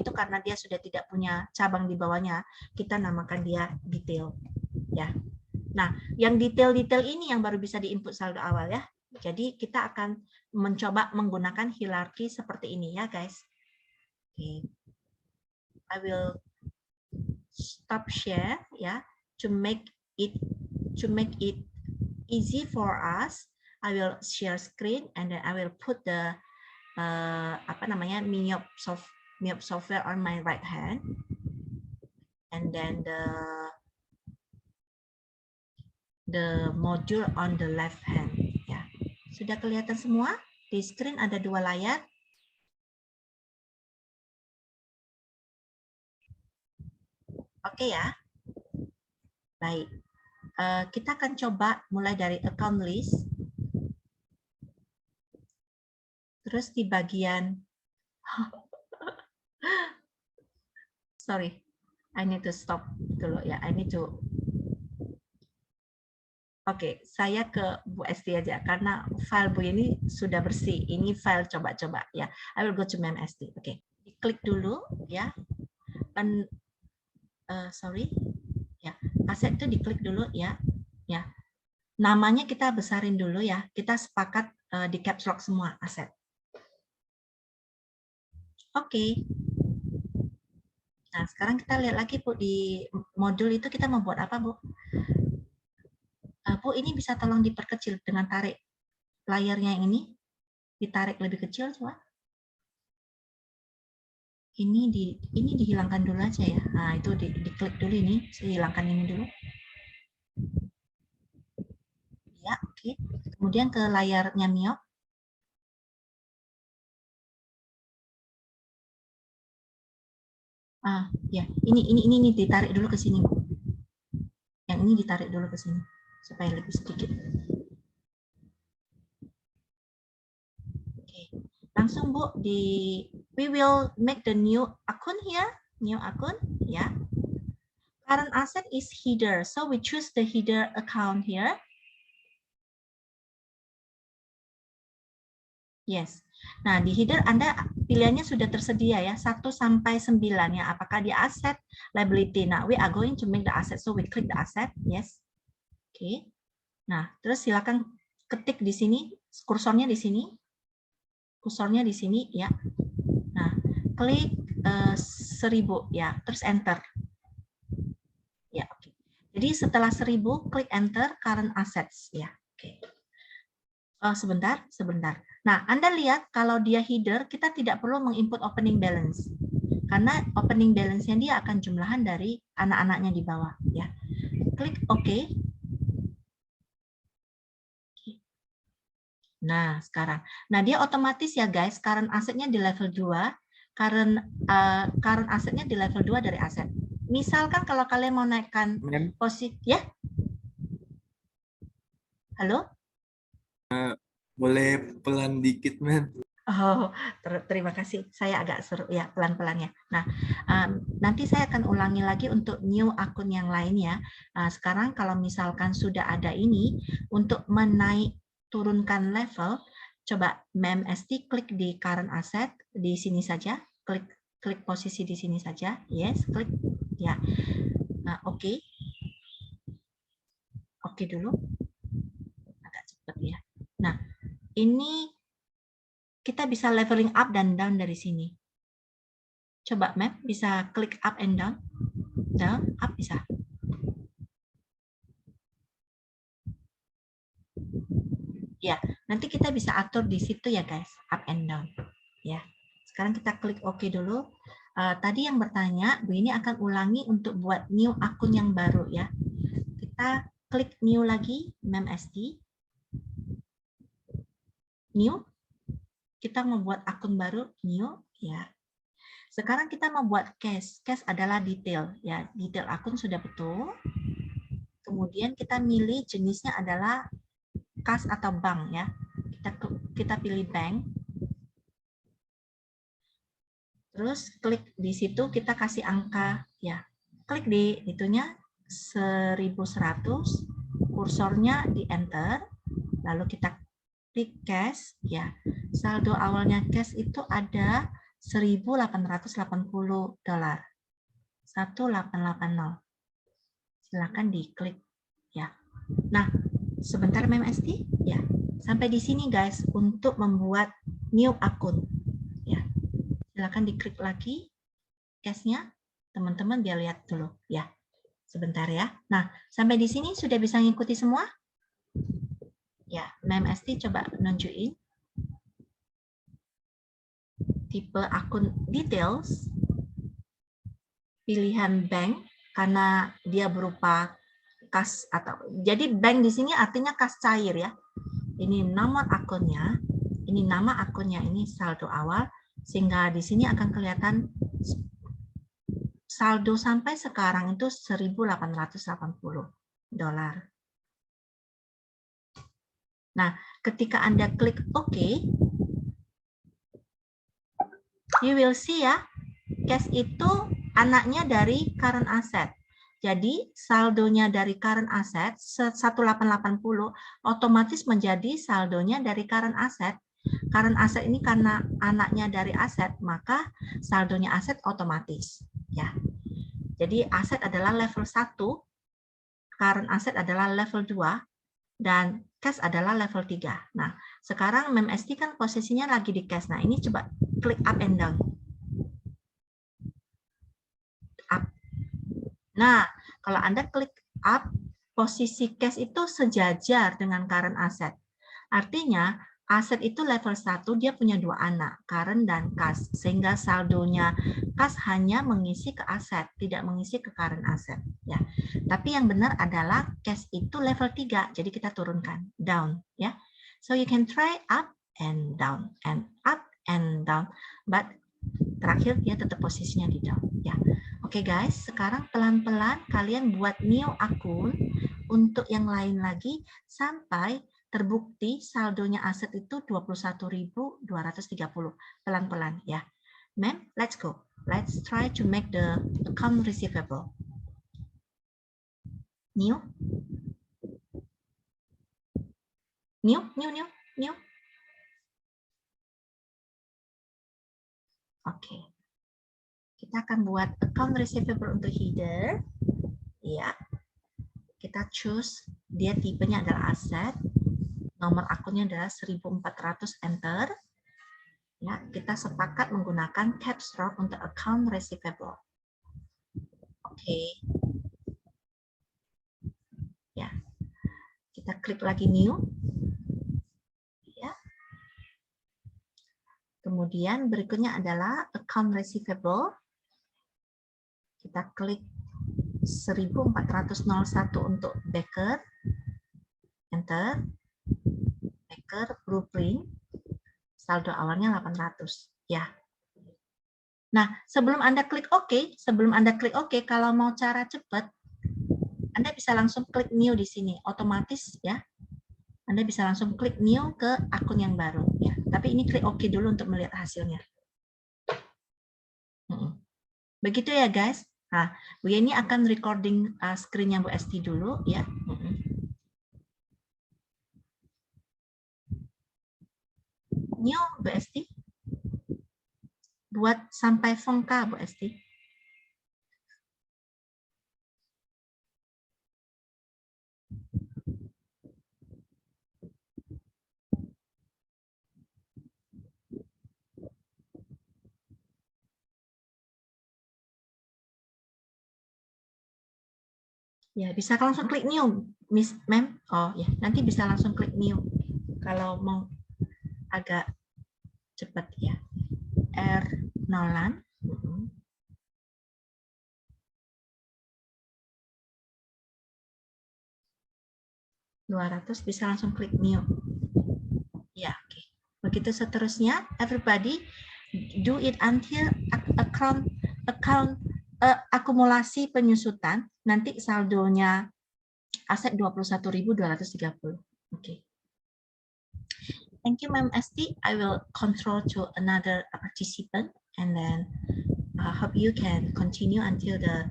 itu karena dia sudah tidak punya cabang di bawahnya, kita namakan dia detail ya. Nah, yang detail-detail ini yang baru bisa diinput saldo awal ya. Jadi kita akan mencoba menggunakan hierarki seperti ini ya, guys. Okay. I will stop share ya, to make it easy for us. I will share screen and then I will put the Miyop software on my right hand. And then the module on the left hand. Ya, sudah kelihatan semua? Di screen ada 2 layar. Oke ya. Baik. Kita akan coba mulai dari account list. Terus di bagian sorry, I need to stop dulu ya. I need to Oke, saya ke Bu Esti aja karena file Bu ini sudah bersih. Ini file coba-coba ya. I will go to Mem Esti. Oke, diklik dulu ya. Sorry, ya. Aset itu diklik dulu ya. Ya, namanya kita besarin dulu ya. Kita sepakat di caps lock semua aset. Oke. Nah, sekarang kita lihat lagi Bu di modul itu kita mau buat apa Bu? Bu, ini bisa tolong diperkecil dengan tarik layarnya ini, ditarik lebih kecil coba. Ini dihilangkan dulu aja ya. Nah, itu diklik dulu ini, saya hilangkan ini dulu. Ya, oke. Kemudian ke layarnya Mio. Ya, ini ditarik dulu ke sini, Bu. Yang ini ditarik dulu ke sini supaya lebih sedikit. Oke. Langsung Bu we will make the new account here, new account ya. Current asset is header, so we choose the header account here. Yes. Nah, di header Anda pilihannya sudah tersedia ya, 1 sampai 9 ya. Apakah di asset, liability. Nah, we are going to make the asset, so we click the asset. Yes. Oke. Nah, terus silakan ketik di sini, kursornya di sini. Kursornya di sini ya. Nah, klik 1000 ya, terus enter. Ya, oke. Jadi setelah 1000 klik enter current assets ya. Oke. Sebentar. Nah, Anda lihat kalau dia header, kita tidak perlu menginput opening balance. Karena opening balance-nya dia akan jumlahan dari anak-anaknya di bawah. Ya. Klik OK. Nah, sekarang. Nah, dia otomatis ya guys, current asset-nya di level 2, current asset-nya di level 2 dari aset. Misalkan kalau kalian mau naikkan posisi, ya? Halo? Boleh pelan dikit, Men? Oh, terima kasih. Saya agak seru ya pelan-pelannya. Nah, nanti saya akan ulangi lagi untuk new akun yang lain ya. Sekarang kalau misalkan sudah ada ini, untuk turunkan level, coba Mem Esti klik di current asset di sini saja, klik posisi di sini saja. Yes, klik ya. Nah, oke. Oke dulu. Agak cepat ya. Nah, ini kita bisa leveling up dan down dari sini. Coba Mem, bisa klik up and down? Down, up bisa. Ya, nanti kita bisa atur di situ ya guys, up and down. Ya, sekarang kita klik OK dulu. Tadi yang bertanya, Bu ini akan ulangi untuk buat new akun yang baru ya. Kita klik new lagi, Mem Esti. New. Kita mau buat akun baru, new ya. Sekarang kita mau buat cache. Cache adalah detail ya. Detail akun sudah betul. Kemudian kita milih jenisnya adalah kas atau bank ya. Kita pilih bank. Terus klik di situ kita kasih angka ya. Klik di itunya 1100, kursornya di enter. Lalu kita klik cash ya. Saldo awalnya cash itu ada $1.880. 1880. Silakan diklik ya. Nah, sebentar Mem Esti ya. Sampai di sini guys untuk membuat new akun ya. Silakan diklik lagi cache-nya teman-teman biar lihat dulu ya. Sebentar ya. Nah, sampai di sini sudah bisa ngikuti semua? Ya, Mem Esti coba nunjukin tipe akun details, pilihan bank, karena dia berupa kas atau jadi bank di sini artinya kas cair ya. Ini nomor akunnya, ini nama akunnya, ini saldo awal, sehingga di sini akan kelihatan saldo sampai sekarang itu $1.880. Nah, ketika Anda klik OK, you will see ya, cash itu anaknya dari current asset. Jadi saldonya dari current asset 1880 otomatis menjadi saldonya dari current asset. Current asset ini karena anaknya dari aset, maka saldonya aset otomatis. Ya. Jadi aset adalah level 1, current asset adalah level 2, dan cash adalah level 3. Nah, sekarang MemST kan posisinya lagi di cash. Nah, ini coba klik up and down. Up. Nah, kalau Anda klik up, posisi cash itu sejajar dengan current asset. Artinya, aset itu level 1, dia punya 2 anak, current dan cash. Sehingga saldonya cash hanya mengisi ke aset, tidak mengisi ke current asset. Ya. Tapi yang benar adalah cash itu level 3, jadi kita turunkan, down. Ya. So, you can try up and down, and up and down. But terakhir dia tetap posisinya di down. Ya. Oke guys, sekarang pelan-pelan kalian buat new akun untuk yang lain lagi sampai terbukti saldonya aset itu 21.230. Pelan-pelan ya. Ma'am, let's go. Let's try to make the account receivable. New. Oke. Kita akan buat account receivable untuk header. Ya. Kita choose, dia tipenya adalah aset. Nomor akunnya adalah 1400, enter. Ya, kita sepakat menggunakan caps lock untuk account receivable. Oke. Ya. Kita klik lagi new. Ya. Kemudian berikutnya adalah account receivable. Kita klik 1401 untuk Baker, enter, Baker, blueprint, saldo awalnya 800, ya. Nah, sebelum Anda klik OK, kalau mau cara cepat, Anda bisa langsung klik new di sini, otomatis ya. Anda bisa langsung klik new ke akun yang baru, ya. Tapi ini klik OK dulu untuk melihat hasilnya. Begitu ya, guys. Nah, Bu Yeni akan recording screen-nya Bu Esti dulu ya. New Bu Esti. Buat sampai Fongka Bu Esti. Ya, bisa langsung klik new, Miss Ma'am. Oh ya, nanti bisa langsung klik new. Kalau mau agak cepat ya. R0. 200 bisa langsung klik new. Ya, oke. Begitu seterusnya, everybody do it until account akumulasi penyusutan, nanti saldonya aset 21.230. Oke. Thank you, Ma'am Esti. I will control to another participant, and then hope you can continue until the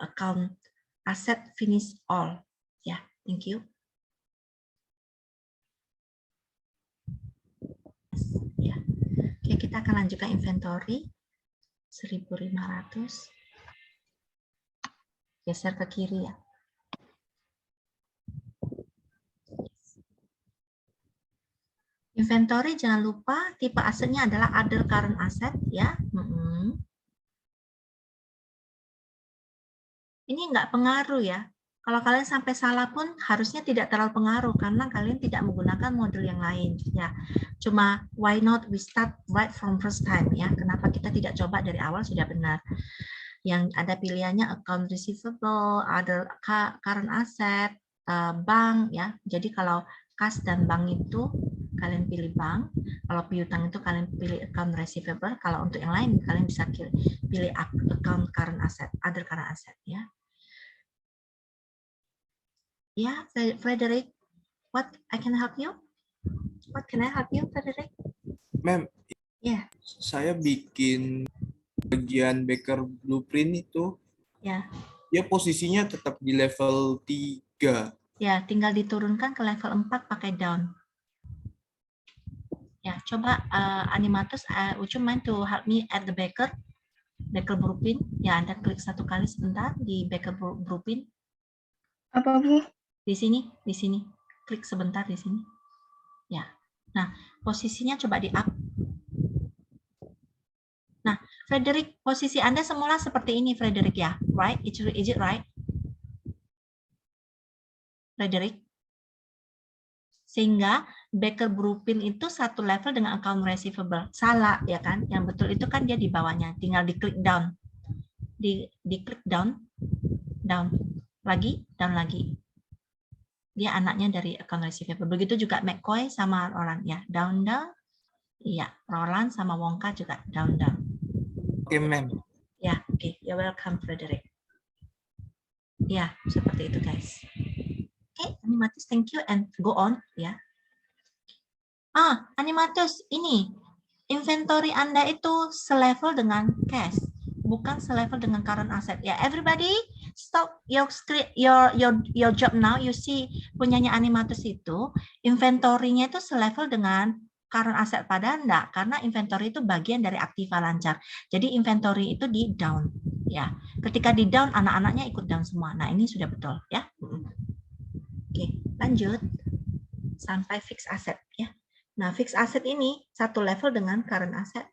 account asset finish all. Yeah, thank you. Ya. Oke, kita akan lanjutkan inventory 1.500. Geser ke kiri ya. Inventory jangan lupa tipe asetnya adalah other current asset ya. Ini nggak pengaruh ya. Kalau kalian sampai salah pun harusnya tidak terlalu pengaruh karena kalian tidak menggunakan modul yang lain ya. Cuma why not we start right from first time ya. Kenapa kita tidak coba dari awal sudah benar. yang ada pilihannya account receivable, other current asset, bank ya. Jadi kalau kas dan bank itu kalian pilih bank, kalau piutang itu kalian pilih account receivable, kalau untuk yang lain kalian bisa pilih account current asset, other current asset ya. Ya, Frederick, what I can help you? What can I help you, Frederick? Ma'am, Ya. saya bikin bagian Baker Blueprint itu, Ya. dia posisinya tetap di level 3. Ya, tinggal diturunkan ke level 4 pakai down. Ya, coba Animatus, would you mind to help me at the Baker Blueprint? Ya, Anda klik satu kali sebentar di Baker Blueprint. Apa, Bu? Di sini. Klik sebentar di sini. Ya. Nah, posisinya coba di up. Nah, Frederick, posisi Anda semula seperti ini, Frederick ya, right? Is it right? Frederick? Sehingga Baker Blueprint itu satu level dengan account receivable. Salah, ya kan? Yang betul itu kan dia di bawahnya. Tinggal diklik down. Diklik down. Down. Lagi, down lagi. Dia anaknya dari account receivable. Begitu juga McCoy sama Roland. Ya, down, down. Iya, Roland sama Wongka juga down, down. Oke, ma'am. Ya, oke. You're welcome, Frederick. Ya, seperti itu, guys. Oke, Animatus, thank you and go on ya. Animatus, ini inventory Anda itu selevel dengan cash, bukan selevel dengan current asset. Ya, everybody stop your script, your job now. You see punyanya Animatus itu inventory-nya itu selevel dengan current asset, pada enggak, karena inventory itu bagian dari aktiva lancar. Jadi inventory itu di down ya. Ketika di down, anak-anaknya ikut down semua. Nah, ini sudah betul ya. Oke, lanjut sampai fixed asset ya. Nah, fixed asset ini satu level dengan current asset.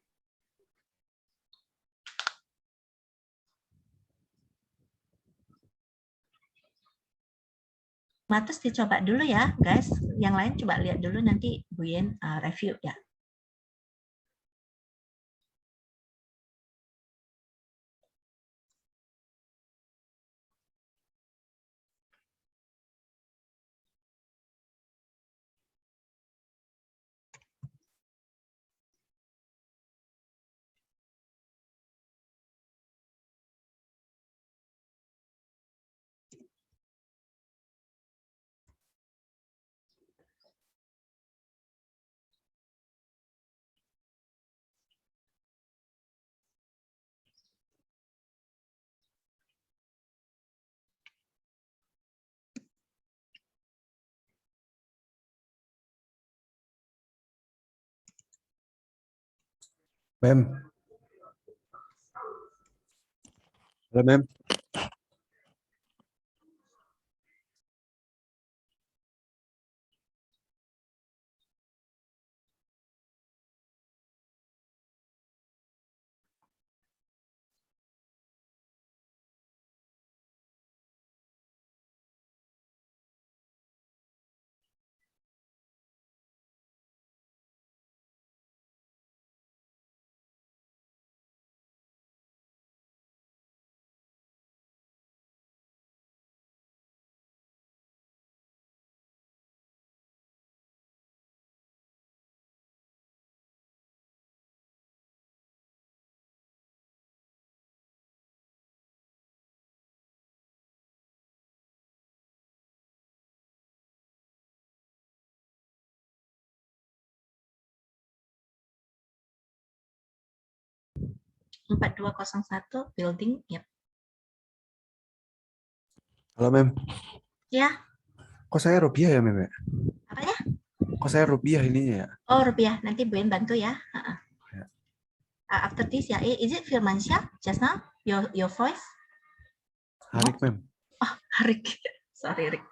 Matus dicoba dulu ya, guys. Yang lain coba lihat dulu, nanti Bu Yen review ya. Ma'am. Halo, ma'am. Yep. 4201 building, yep. Halo, ma'am. Ya. Kok saya rupiah ya, ma'am? Apa ya? Kok saya rupiah ininya ya? Oh, rupiah. Nanti Bu Yen bantu ya. Ya. After this ya, is it Firmansyah just now? Your voice? Harik, ma'am. Oh, Harik. Sorry, Rick.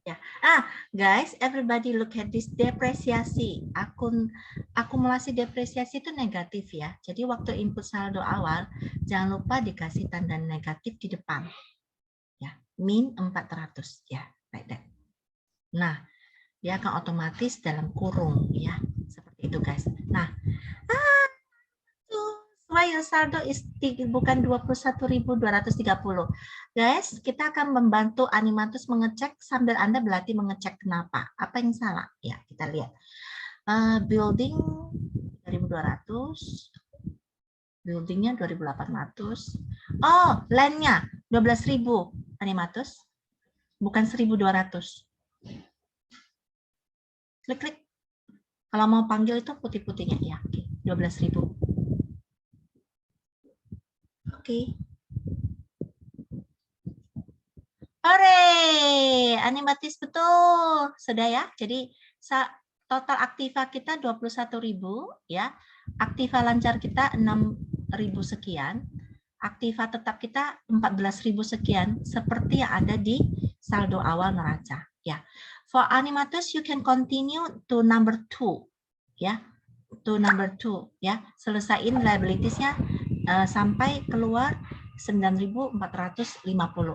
Ya. Ya. Guys, everybody look at this depresiasi. Akumulasi depresiasi itu negatif ya. Jadi waktu input saldo awal, jangan lupa dikasih tanda negatif di depan. Ya, min 400 ya, like that. Nah, dia akan otomatis dalam kurung ya. Seperti itu, guys. Nah, why your saldo is bukan 21.230? Guys, kita akan membantu Animatus mengecek sambil Anda berlatih mengecek kenapa. Apa yang salah? Ya, kita lihat. Building 1.200. Buildingnya 2.800. Oh, land-nya 12.000 Animatus. Bukan 1.200. Klik-klik. Kalau mau panggil itu putih-putihnya. Ya, oke. 12.000. Oke. Hore, Animatis betul. Sudah ya. Jadi total aktiva kita 21.000 ya. Aktiva lancar kita 6.000 sekian. Aktiva tetap kita 14.000 sekian seperti yang ada di saldo awal neraca ya. For Animatus you can continue to number 2 ya. To number 2 ya. Selesaiin liabilities-nya sampai keluar 9.450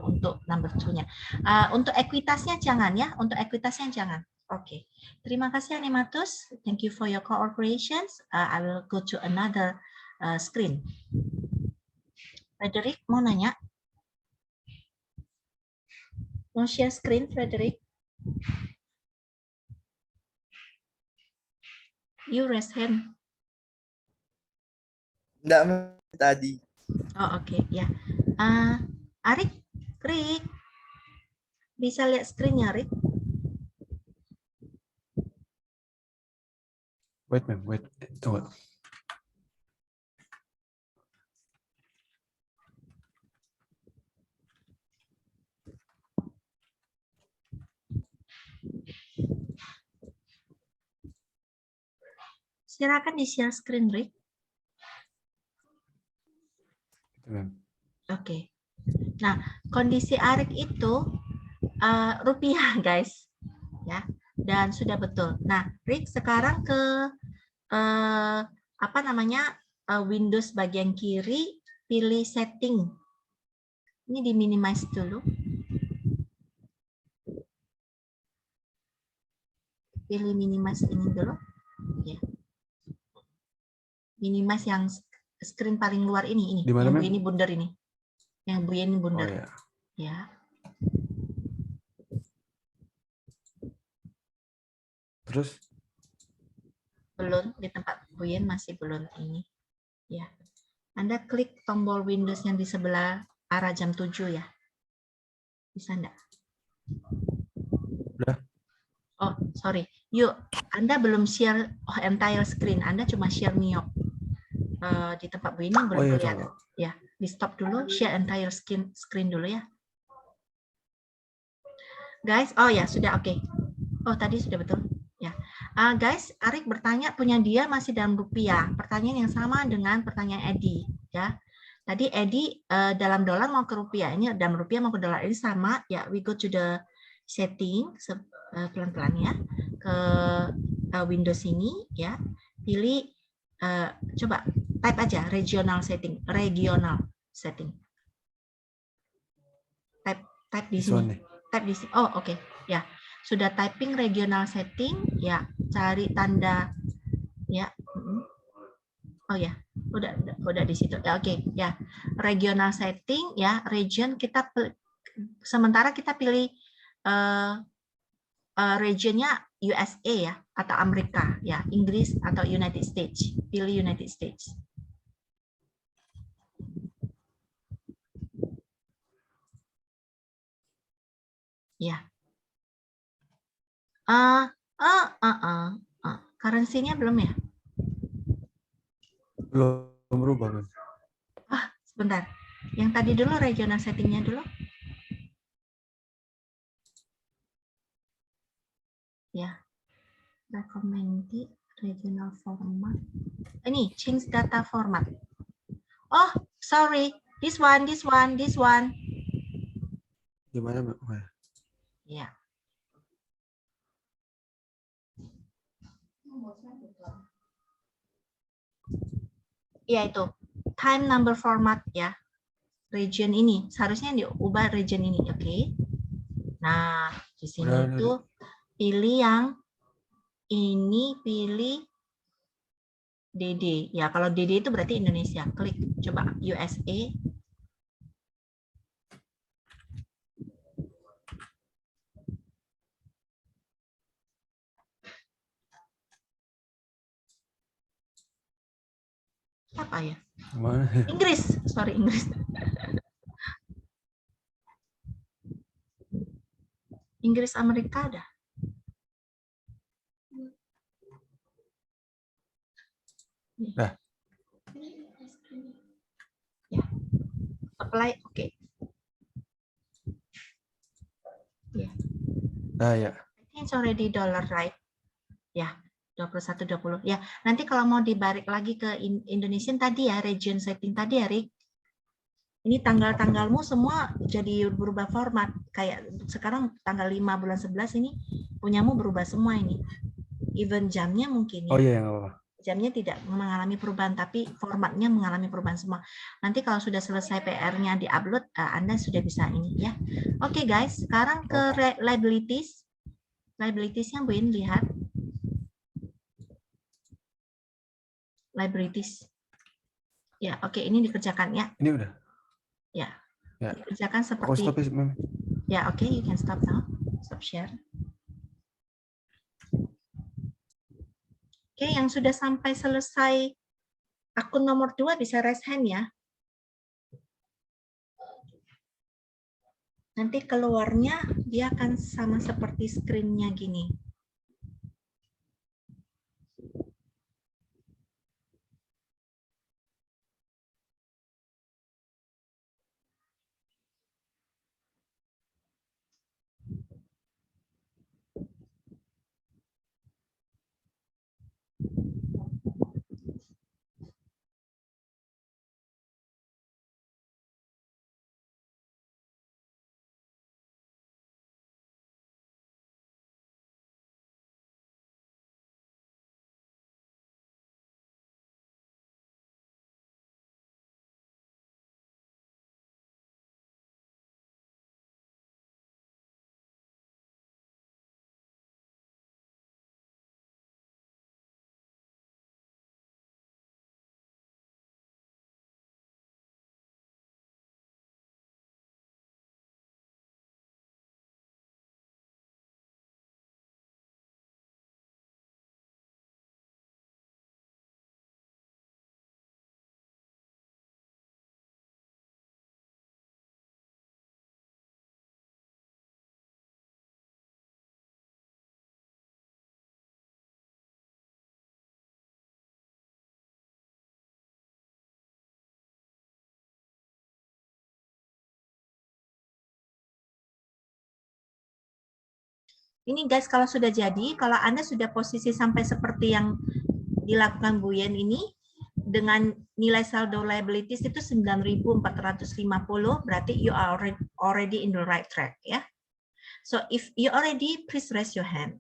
untuk number 2-nya. Untuk ekuitasnya jangan ya, untuk ekuitasnya jangan. Oke. Terima kasih Animatus. Thank you for your cooperation. I will go to another screen. Frederick mau nanya? Mau share screen, Frederick? You raise hand. Enggak tadi. Oh, oke, ya. Arik, Rick. Bisa lihat screen-nya, Rick? Wait, ma'am, wait. Tunggu. Silakan di-share screen, Rick. Oke. Nah, kondisi Arik itu rupiah, guys. Ya, dan sudah betul. Nah, Rick sekarang ke apa namanya? Windows bagian kiri, pilih setting. Ini di-minimize dulu. Pilih minimize ini dulu. Ya. Minimize yang screen paling luar ini. Dimana, yang Bu Mem? ini bundar ini. Yang Bu ini bundar. Oh, ya. Ya. Terus? Belum, di tempat Bu Yen masih belum ini. Ya. Anda klik tombol Windows yang di sebelah arah jam 7 ya. Bisa enggak? Udah. Oh, sorry. Yuk, Anda belum share entire screen. Anda cuma share Miyok. Di tempat Bu ini belum Oh, iya, kelihatan. Ya, di stop dulu, share entire screen dulu ya. Guys, oh ya, sudah oke. Oh, tadi sudah betul. Ya. Guys, Arik bertanya punya dia masih dalam rupiah. Pertanyaan yang sama dengan pertanyaan Edi, ya. Tadi Edi dalam dolar mau ke rupiah. Ini dalam rupiah mau ke dolar. Ini sama, ya. We go to the setting pelan-pelan ya. Ke Windows ini, ya. Pilih coba type aja regional setting. Type di sini. Type di sini. Oh, oke. Ya. Sudah typing regional setting, ya, cari tanda, ya, oh ya, udah di situ, ya, oke, ya, regional setting, ya, region kita, sementara kita pilih regionnya USA ya, atau Amerika, ya, Inggris atau United States, pilih United States. Ya. Currency-nya belum ya? Belum berubah, Mem. Sebentar. Yang tadi dulu regional setting-nya dulu. Ya. Recommended regional format. Ini change data format. Oh, sorry. This one. Gimana, Mem? Ya. Ya itu time number format ya, region ini seharusnya diubah region ini, oke. Nah di sini itu pilih yang ini, pilih DD. Ya, kalau DD itu berarti Indonesia. Klik coba USA. Apa ya? Mana? Inggris, sorry Inggris. Inggris Amerika ada. Dah. Ya. Apply, oke. Ya. Ah ya. I think it's already dollar, right? Ya, 21.20. Ya, nanti kalau mau dibalik lagi ke Indonesian tadi ya, region setting tadi ya, Rick. Ini tanggal-tanggalmu semua jadi berubah format. Kayak sekarang tanggal 5 bulan 11 ini punyamu berubah semua ini. Even jamnya mungkin ya. Oh iya, nggak apa-apa. Jamnya tidak mengalami perubahan, tapi formatnya mengalami perubahan semua. Nanti kalau sudah selesai PR-nya di-upload, Anda sudah bisa ini ya. Oke guys, sekarang ke liabilities. Liabilities-nya Bu In, lihat. Liabilities. Ya, oke, ini dikerjakan ya. Ini udah. Ya. Ya. Dikerjakan Aku seperti stop ya, Mem. ya, oke, you can stop now. Stop share. Oke, yang sudah sampai selesai akun nomor 2 bisa raise hand ya. Nanti keluarnya dia akan sama seperti screen-nya gini. Ini guys, kalau sudah jadi, kalau Anda sudah posisi sampai seperti yang dilakukan Bu Yen ini, dengan nilai saldo liabilities itu 9.450, berarti you are already in the right track ya. So if you already, please raise your hand.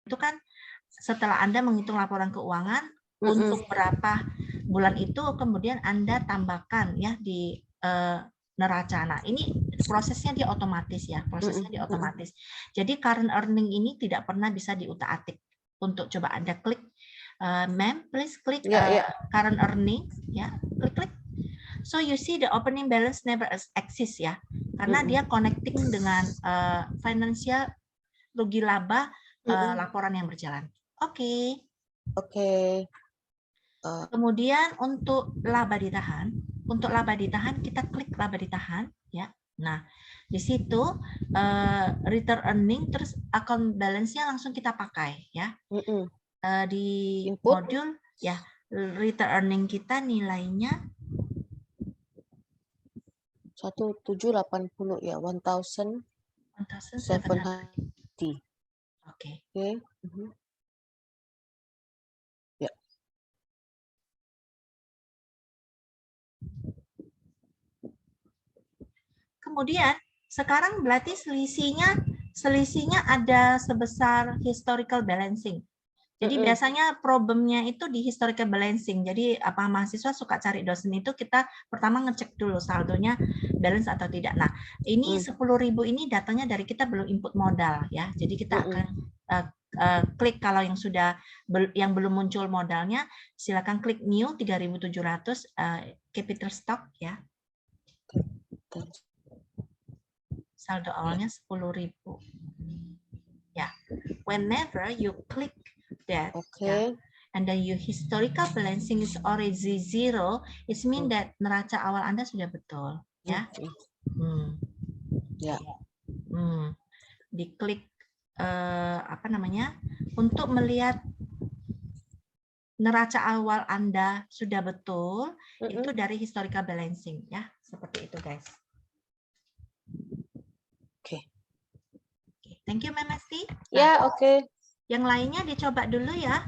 Itu kan setelah Anda menghitung laporan keuangan untuk berapa bulan itu kemudian Anda tambahkan ya di neraca. Nah, ini prosesnya dia otomatis ya, prosesnya dia otomatis. Jadi current earning ini tidak pernah bisa diutak-atik. Untuk coba Anda klik, ma'am, please klik current earning, ya, klik. So you see the opening balance never exists ya, karena dia connecting dengan financial rugi laba laporan yang berjalan. Oke. Kemudian untuk laba ditahan, kita klik laba ditahan ya. Nah, di situ return earning terus account balance-nya langsung kita pakai ya. Di modul ya, return earning kita nilainya 1780 ya, 1770. Oke. Ya. Kemudian sekarang berarti selisihnya ada sebesar historical balancing. Jadi biasanya problemnya itu di historical balancing. Jadi apa mahasiswa suka cari dosen itu kita pertama ngecek dulu saldonya balance atau tidak. Nah, ini 10.000 ini datanya dari kita belum input modal ya. Jadi kita akan klik kalau yang belum muncul modalnya, silakan klik new 3.700 capital stock ya. Saldo awalnya 10.000. Ya. Whenever you click that, and then your historical balancing is already zero, it means that neraca awal Anda sudah betul, ya. Diklik apa namanya untuk melihat neraca awal Anda sudah betul, itu dari historical balancing, ya, seperti itu, guys. Thank you, Ma'am Esti. Ya, oke. Yang lainnya dicoba dulu ya.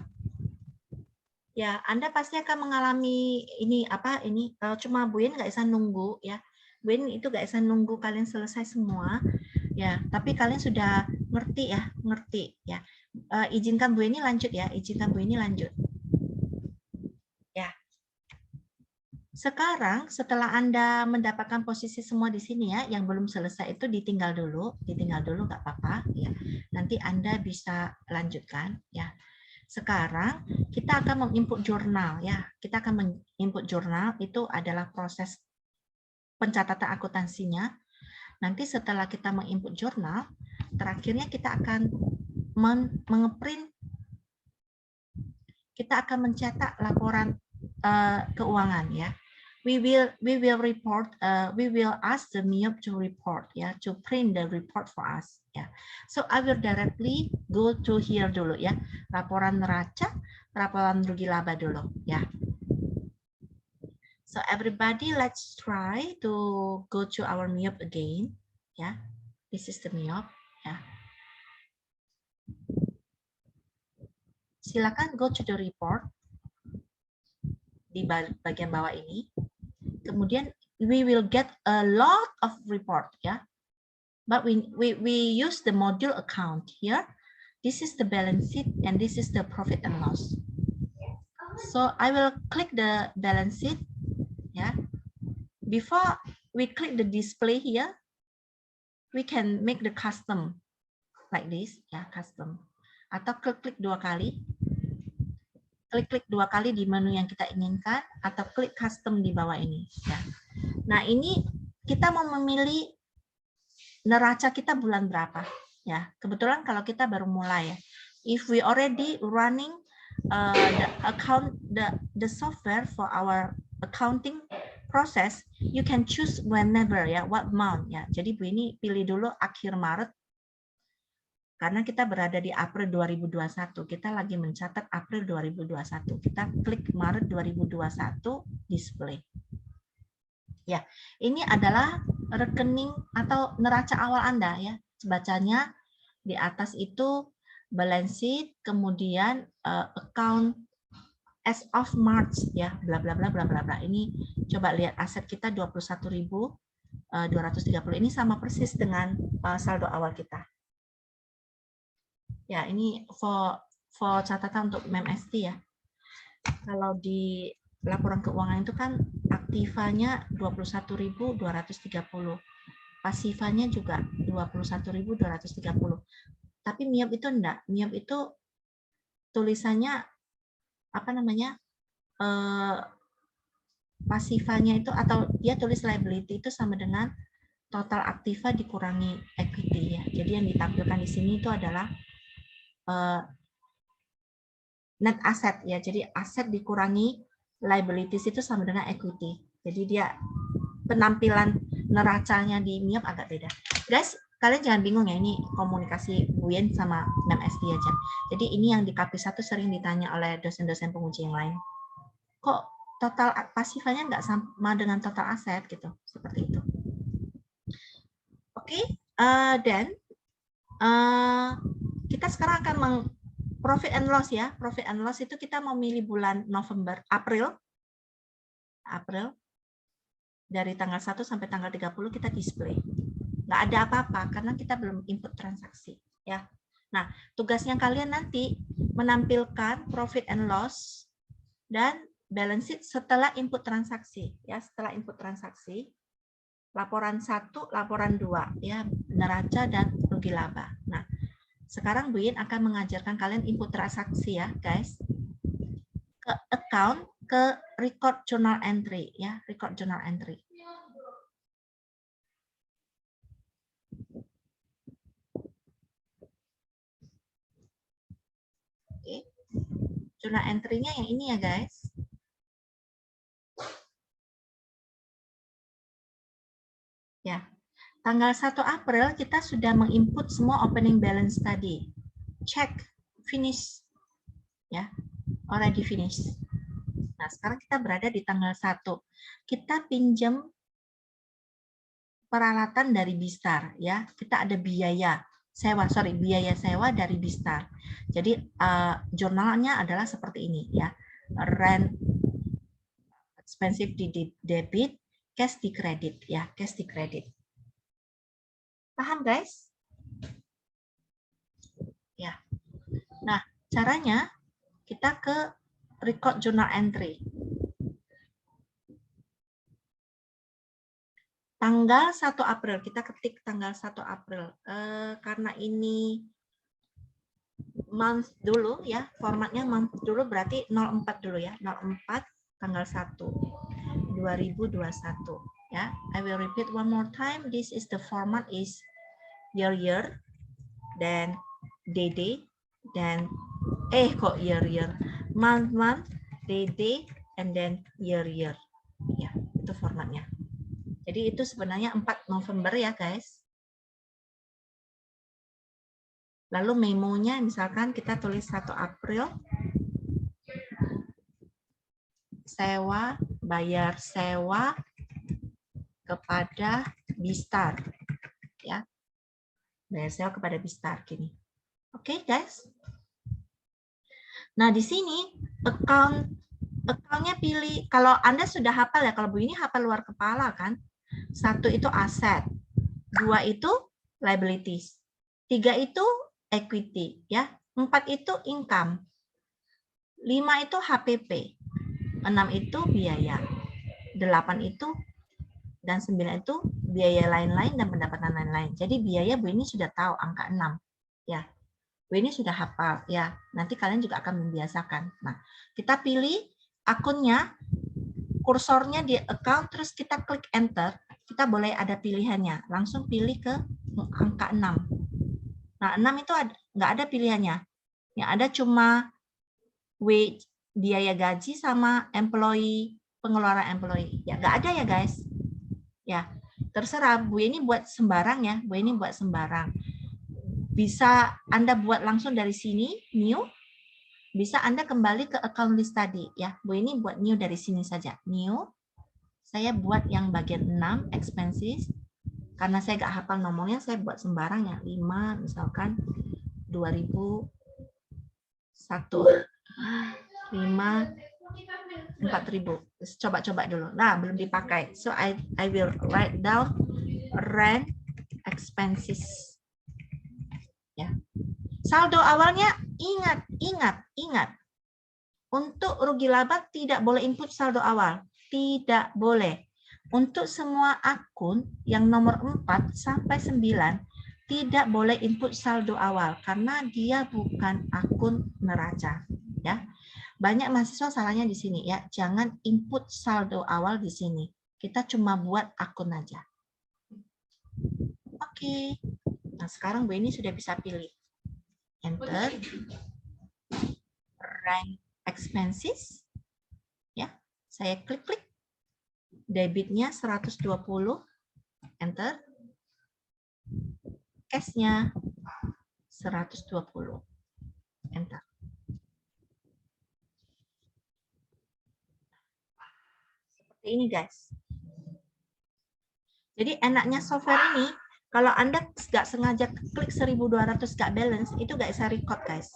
Ya, Anda pasti akan mengalami ini kalau cuma Bu Yen nggak bisa nunggu ya. Bu Yen itu nggak bisa nunggu kalian selesai semua ya. Tapi kalian sudah ngerti ya. Izinkan Bu Yen lanjut ya. Ya. Sekarang setelah Anda mendapatkan posisi semua di sini ya, yang belum selesai itu ditinggal dulu nggak apa-apa ya. Nanti Anda bisa lanjutkan ya. Sekarang kita akan menginput jurnal ya. Kita akan menginput jurnal, itu adalah proses pencatatan akuntansinya. Nanti setelah kita menginput jurnal, terakhirnya kita akan mengeprint, kita akan mencetak laporan keuangan ya. We will report. We will ask the MIOP to report, to print the report for us. So I will directly go to here dulu ya. Laporan neraca, laporan rugi laba dulu ya. So everybody, let's try to go to our MIOP again. Ya, this is the MIOP. Ya. Silakan go to the report di bagian bawah ini. Kemudian we will get a lot of report ya. But we use the module account here. This is the balance sheet and this is the profit and loss. So I will click the balance sheet ya. Before we click the display here, we can make the custom like this ya, custom. Atau klik dua kali. Klik dua kali di menu yang kita inginkan atau klik custom di bawah ini ya. Nah, ini kita mau memilih neraca kita bulan berapa ya. Kebetulan kalau kita baru mulai ya. If we already running the software for our accounting process, you can choose whenever ya, what month ya. Jadi Bu ini pilih dulu akhir Maret. Karena kita berada di April 2021, kita lagi mencatat April 2021. Kita klik Maret 2021 display. Ya, ini adalah rekening atau neraca awal Anda ya. Bacanya di atas itu balance sheet, kemudian account as of March ya, bla bla bla bla bla bla. Ini coba lihat aset kita 21.230. Ini sama persis dengan saldo awal kita. Ya, ini for catatan untuk Mem Esti ya. Kalau di laporan keuangan itu kan aktifanya 21.230. Pasifanya juga 21.230. Tapi MIOP itu enggak. MIOP itu tulisannya apa namanya? Pasifanya itu atau dia tulis liability itu sama dengan total aktiva dikurangi equity ya. Jadi yang ditampilkan di sini itu adalah net asset ya. Jadi aset dikurangi liabilities itu sama dengan equity. Jadi dia penampilan neracanya di MIOP agak beda. Guys, kalian jangan bingung ya, ini komunikasi Bu Yen sama Mem SD aja. Jadi ini yang di KP1 sering ditanya oleh dosen-dosen penguji yang lain. Kok total pasifanya nggak sama dengan total aset gitu, seperti itu. Oke, dan kita sekarang akan profit and loss ya. Profit and loss itu kita mau milih bulan November, April. Dari tanggal 1 sampai tanggal 30 kita display. Nggak ada apa-apa karena kita belum input transaksi ya. Nah, tugasnya kalian nanti menampilkan profit and loss dan balance sheet setelah input transaksi ya. Setelah input transaksi, laporan 1, laporan 2 ya, neraca dan rugi laba. Nah, sekarang Bu Yin akan mengajarkan kalian input transaksi ya, guys. Ke account, ke record journal entry ya, record journal entry. Oke. Journal entry-nya yang ini ya, guys. Ya. Tanggal 1 April kita sudah menginput semua opening balance tadi. Check, finish. Ya. Already finish. Nah, sekarang kita berada di tanggal 1. Kita pinjam peralatan dari Bistar ya. Kita ada biaya sewa dari Bistar. Jadi jurnalnya adalah seperti ini ya. Rent expensive di debit, cash di kredit ya, cash di kredit. Paham guys? Ya. Nah, caranya kita ke record journal entry. Tanggal 1 April, kita ketik tanggal 1 April. Karena ini month dulu ya, formatnya month dulu berarti 04 dulu ya. 04 tanggal 1 2021 ya. I will repeat one more time. This is the format is year, then day, then kok year, month, day, and then year. Ya, itu formatnya. Jadi itu sebenarnya 4 November ya, guys. Lalu memonya misalkan kita tulis 1 April. Sewa, bayar sewa kepada Bistar. Ya. Bayar sewa kepada Bistar gini. Oke, guys. Nah, di sini account-nya pilih. Kalau Anda sudah hafal ya, kalau Bu ini hafal luar kepala kan. 1 itu aset, 2 itu liabilities, 3 itu equity ya, 4 itu income, 5 itu HPP, 6 itu biaya, 8 itu dan 9 itu biaya lain-lain dan pendapatan lain-lain. Jadi biaya Bu ini sudah tahu angka 6 ya. Bu ini sudah hafal ya. Nanti kalian juga akan membiasakan. Nah, kita pilih akunnya, kursornya di account, terus kita klik enter. Kita boleh ada pilihannya. Langsung pilih ke angka 6. Nah, 6 itu nggak ada pilihannya. Yang ada cuma wage, biaya gaji sama employee, pengeluaran employee. Ya, nggak ada ya, guys. Ya, terserah. Bu ini buat sembarang ya. Bu ini buat sembarang. Bisa Anda buat langsung dari sini, new. Bisa Anda kembali ke account list tadi. Ya, Bu ini buat new dari sini saja. New. Saya buat yang bagian 6, expenses. Karena saya nggak hafal nomornya, saya buat sembarang ya. 5, misalkan 2001. 5, 4.000. Coba-coba dulu. Nah, belum dipakai. So, I will write down rent expenses. Ya. Saldo awalnya ingat. Untuk rugi laba tidak boleh input saldo awal. Tidak boleh. Untuk semua akun yang nomor 4 sampai 9 tidak boleh input saldo awal karena dia bukan akun neraca, ya. Banyak mahasiswa salahnya di sini ya. Jangan input saldo awal di sini. Kita cuma buat akun aja. Oke. Nah, sekarang Bu ini sudah bisa pilih. Enter. Rank expenses. Ya. Saya klik-klik. Debitnya 120. Enter. Cash-nya 120. Enter. Seperti ini, guys. Jadi enaknya software ini, kalau Anda nggak sengaja klik 1200 nggak balance, itu nggak bisa record, guys.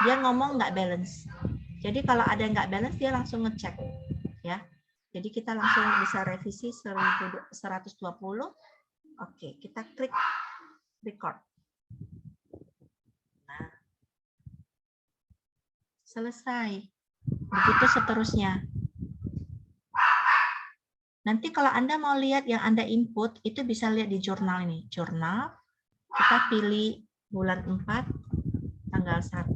Dia ngomong nggak balance. Jadi kalau ada yang nggak balance, dia langsung ngecek. Ya. Jadi kita langsung bisa revisi 120. Oke, kita klik record. Nah, selesai. Begitu seterusnya. Nanti kalau Anda mau lihat yang Anda input, itu bisa lihat di jurnal ini. Jurnal, kita pilih bulan 4, tanggal 1,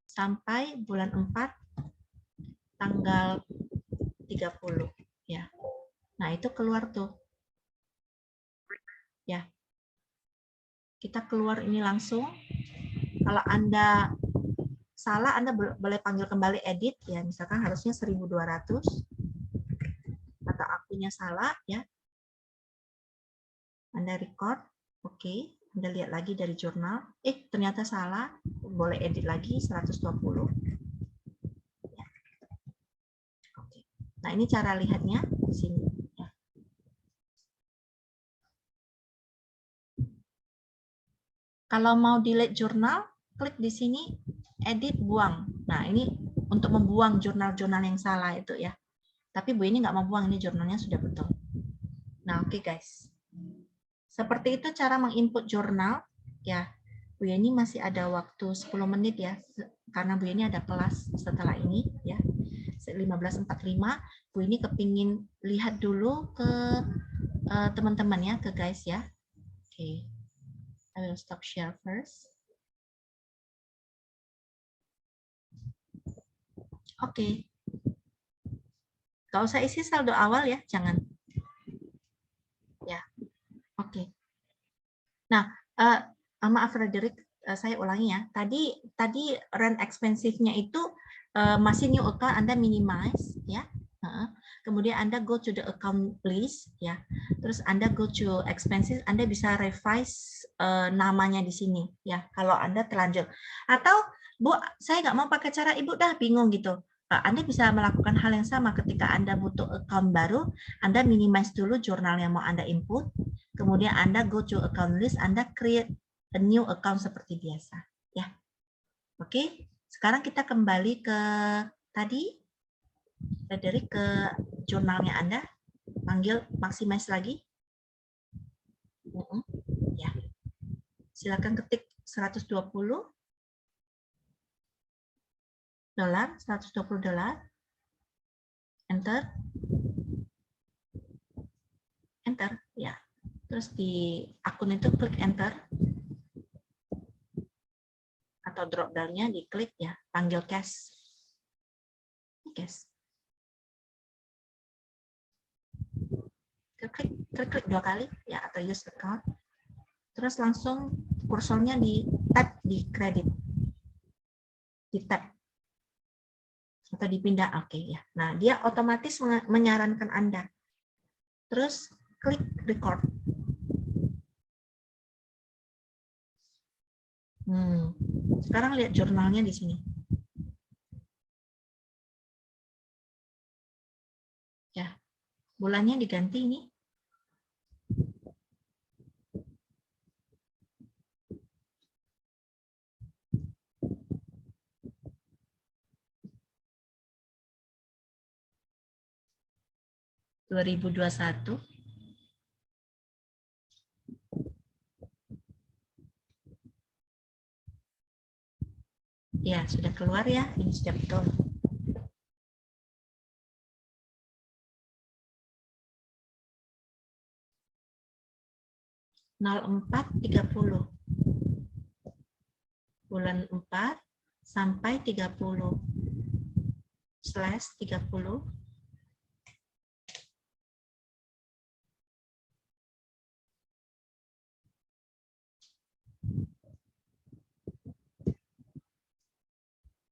sampai bulan 4, tanggal 30. Ya. Nah, itu keluar tuh. Ya. Kita keluar ini langsung. Kalau Anda salah, Anda boleh panggil kembali edit. Ya, misalkan harusnya 1200. Atau akunnya salah, ya. Anda record, oke. Anda lihat lagi dari jurnal, ternyata salah, boleh edit lagi 120. Ya. Oke. Nah, ini cara lihatnya di sini. Ya. Kalau mau delete jurnal, klik di sini, edit, buang. Nah, ini untuk membuang jurnal-jurnal yang salah itu ya. Tapi Bu ini nggak mau buang, ini jurnalnya sudah betul. Nah, oke guys. Seperti itu cara menginput jurnal. Ya, Bu ini masih ada waktu 10 menit ya, karena Bu ini ada kelas setelah ini ya. 15.45, Bu ini kepingin lihat dulu ke teman-teman ya, ke guys ya. Oke, I will stop share first. Oke. Gak usah isi saldo awal ya, jangan. Ya, oke. Nah, maaf Frederick, saya ulangi ya. Tadi rent expensive-nya itu masih new account, Anda minimize ya. Kemudian Anda go to the account list ya. Terus Anda go to expenses, Anda bisa revise namanya di sini ya. Kalau Anda terlanjur. Atau Bu, saya nggak mau pakai cara Ibu dah bingung gitu. Anda bisa melakukan hal yang sama ketika Anda butuh account baru, Anda minimize dulu jurnal yang mau Anda input, kemudian Anda go to account list, Anda create a new account seperti biasa. Ya, oke. Sekarang kita kembali ke tadi, dari ke jurnalnya Anda, panggil maximize lagi. Ya, silakan ketik 120 dolar, 120 dolar, enter, enter, ya. Terus di akun itu klik enter, atau drop down-nya diklik ya, panggil cash, cash. Klik 2 kali ya, atau use account. Terus langsung kursornya di tab di kredit, di tab atau dipindah, oke ya. Nah, dia otomatis menyarankan Anda. Terus klik record. Sekarang lihat jurnalnya di sini. Ya, bulannya diganti ini. (2021) Ya, sudah keluar ya. Ini sudah betul. Bulan 4 sampai 30/30.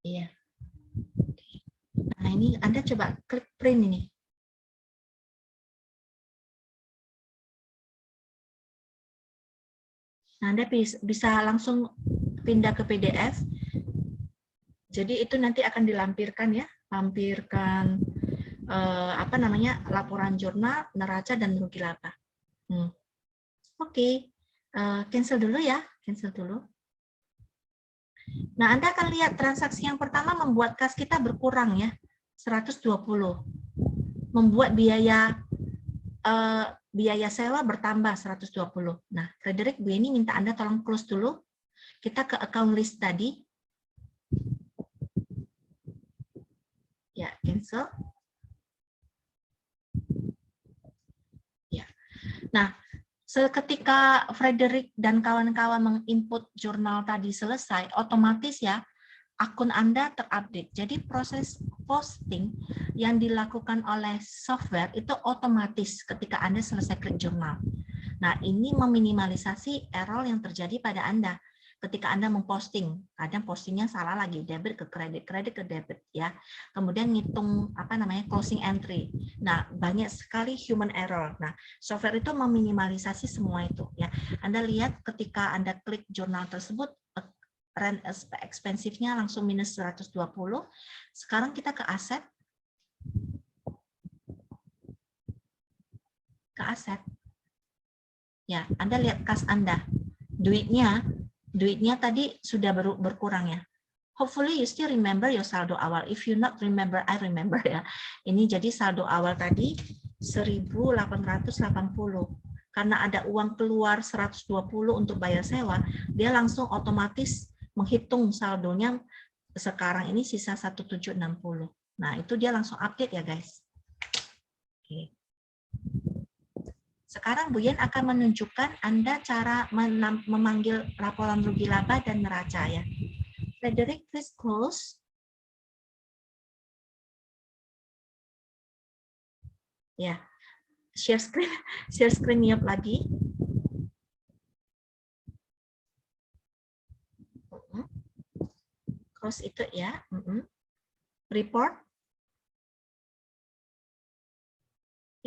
Iya. Nah, ini Anda coba klik print ini. Nah, Anda bisa langsung pindah ke PDF. Jadi itu nanti akan dilampirkan ya, lampirkan apa namanya, laporan jurnal, neraca dan rugi laba. Oke. Cancel dulu ya, cancel dulu. Nah, Anda akan lihat transaksi yang pertama membuat kas kita berkurang ya, 120. Membuat biaya sewa bertambah 120. Nah, Frederick, Bu ini minta Anda tolong close dulu. Kita ke account list tadi. Ya, cancel. Ya. Nah, seketika Frederick dan kawan-kawan menginput jurnal tadi selesai, otomatis ya akun Anda terupdate. Jadi proses posting yang dilakukan oleh software itu otomatis ketika Anda selesai klik jurnal. Nah, ini meminimalisasi error yang terjadi pada Anda ketika Anda memposting. Kadang postingnya salah lagi, debit ke kredit, kredit ke debit ya. Kemudian ngitung apa namanya closing entry. Nah, banyak sekali human error. Nah, software itu meminimalisasi semua itu ya. Anda lihat ketika Anda klik jurnal tersebut, rent expensive-nya langsung minus 120. Sekarang kita ke aset. Ke aset. Ya, Anda lihat kas Anda. Duitnya tadi sudah berkurang ya. Hopefully you still remember your saldo awal. If you not remember, I remember ya. Ini jadi saldo awal tadi 1.880. Karena ada uang keluar 120 untuk bayar sewa, dia langsung otomatis menghitung saldonya sekarang ini sisa 1760. Nah, itu dia langsung update ya, guys. Oke. Sekarang Bu Yen akan menunjukkan Anda cara memanggil laporan rugi laba dan neraca ya. Frederick, please close. Ya, share screen Yop lagi. Close itu ya. Report.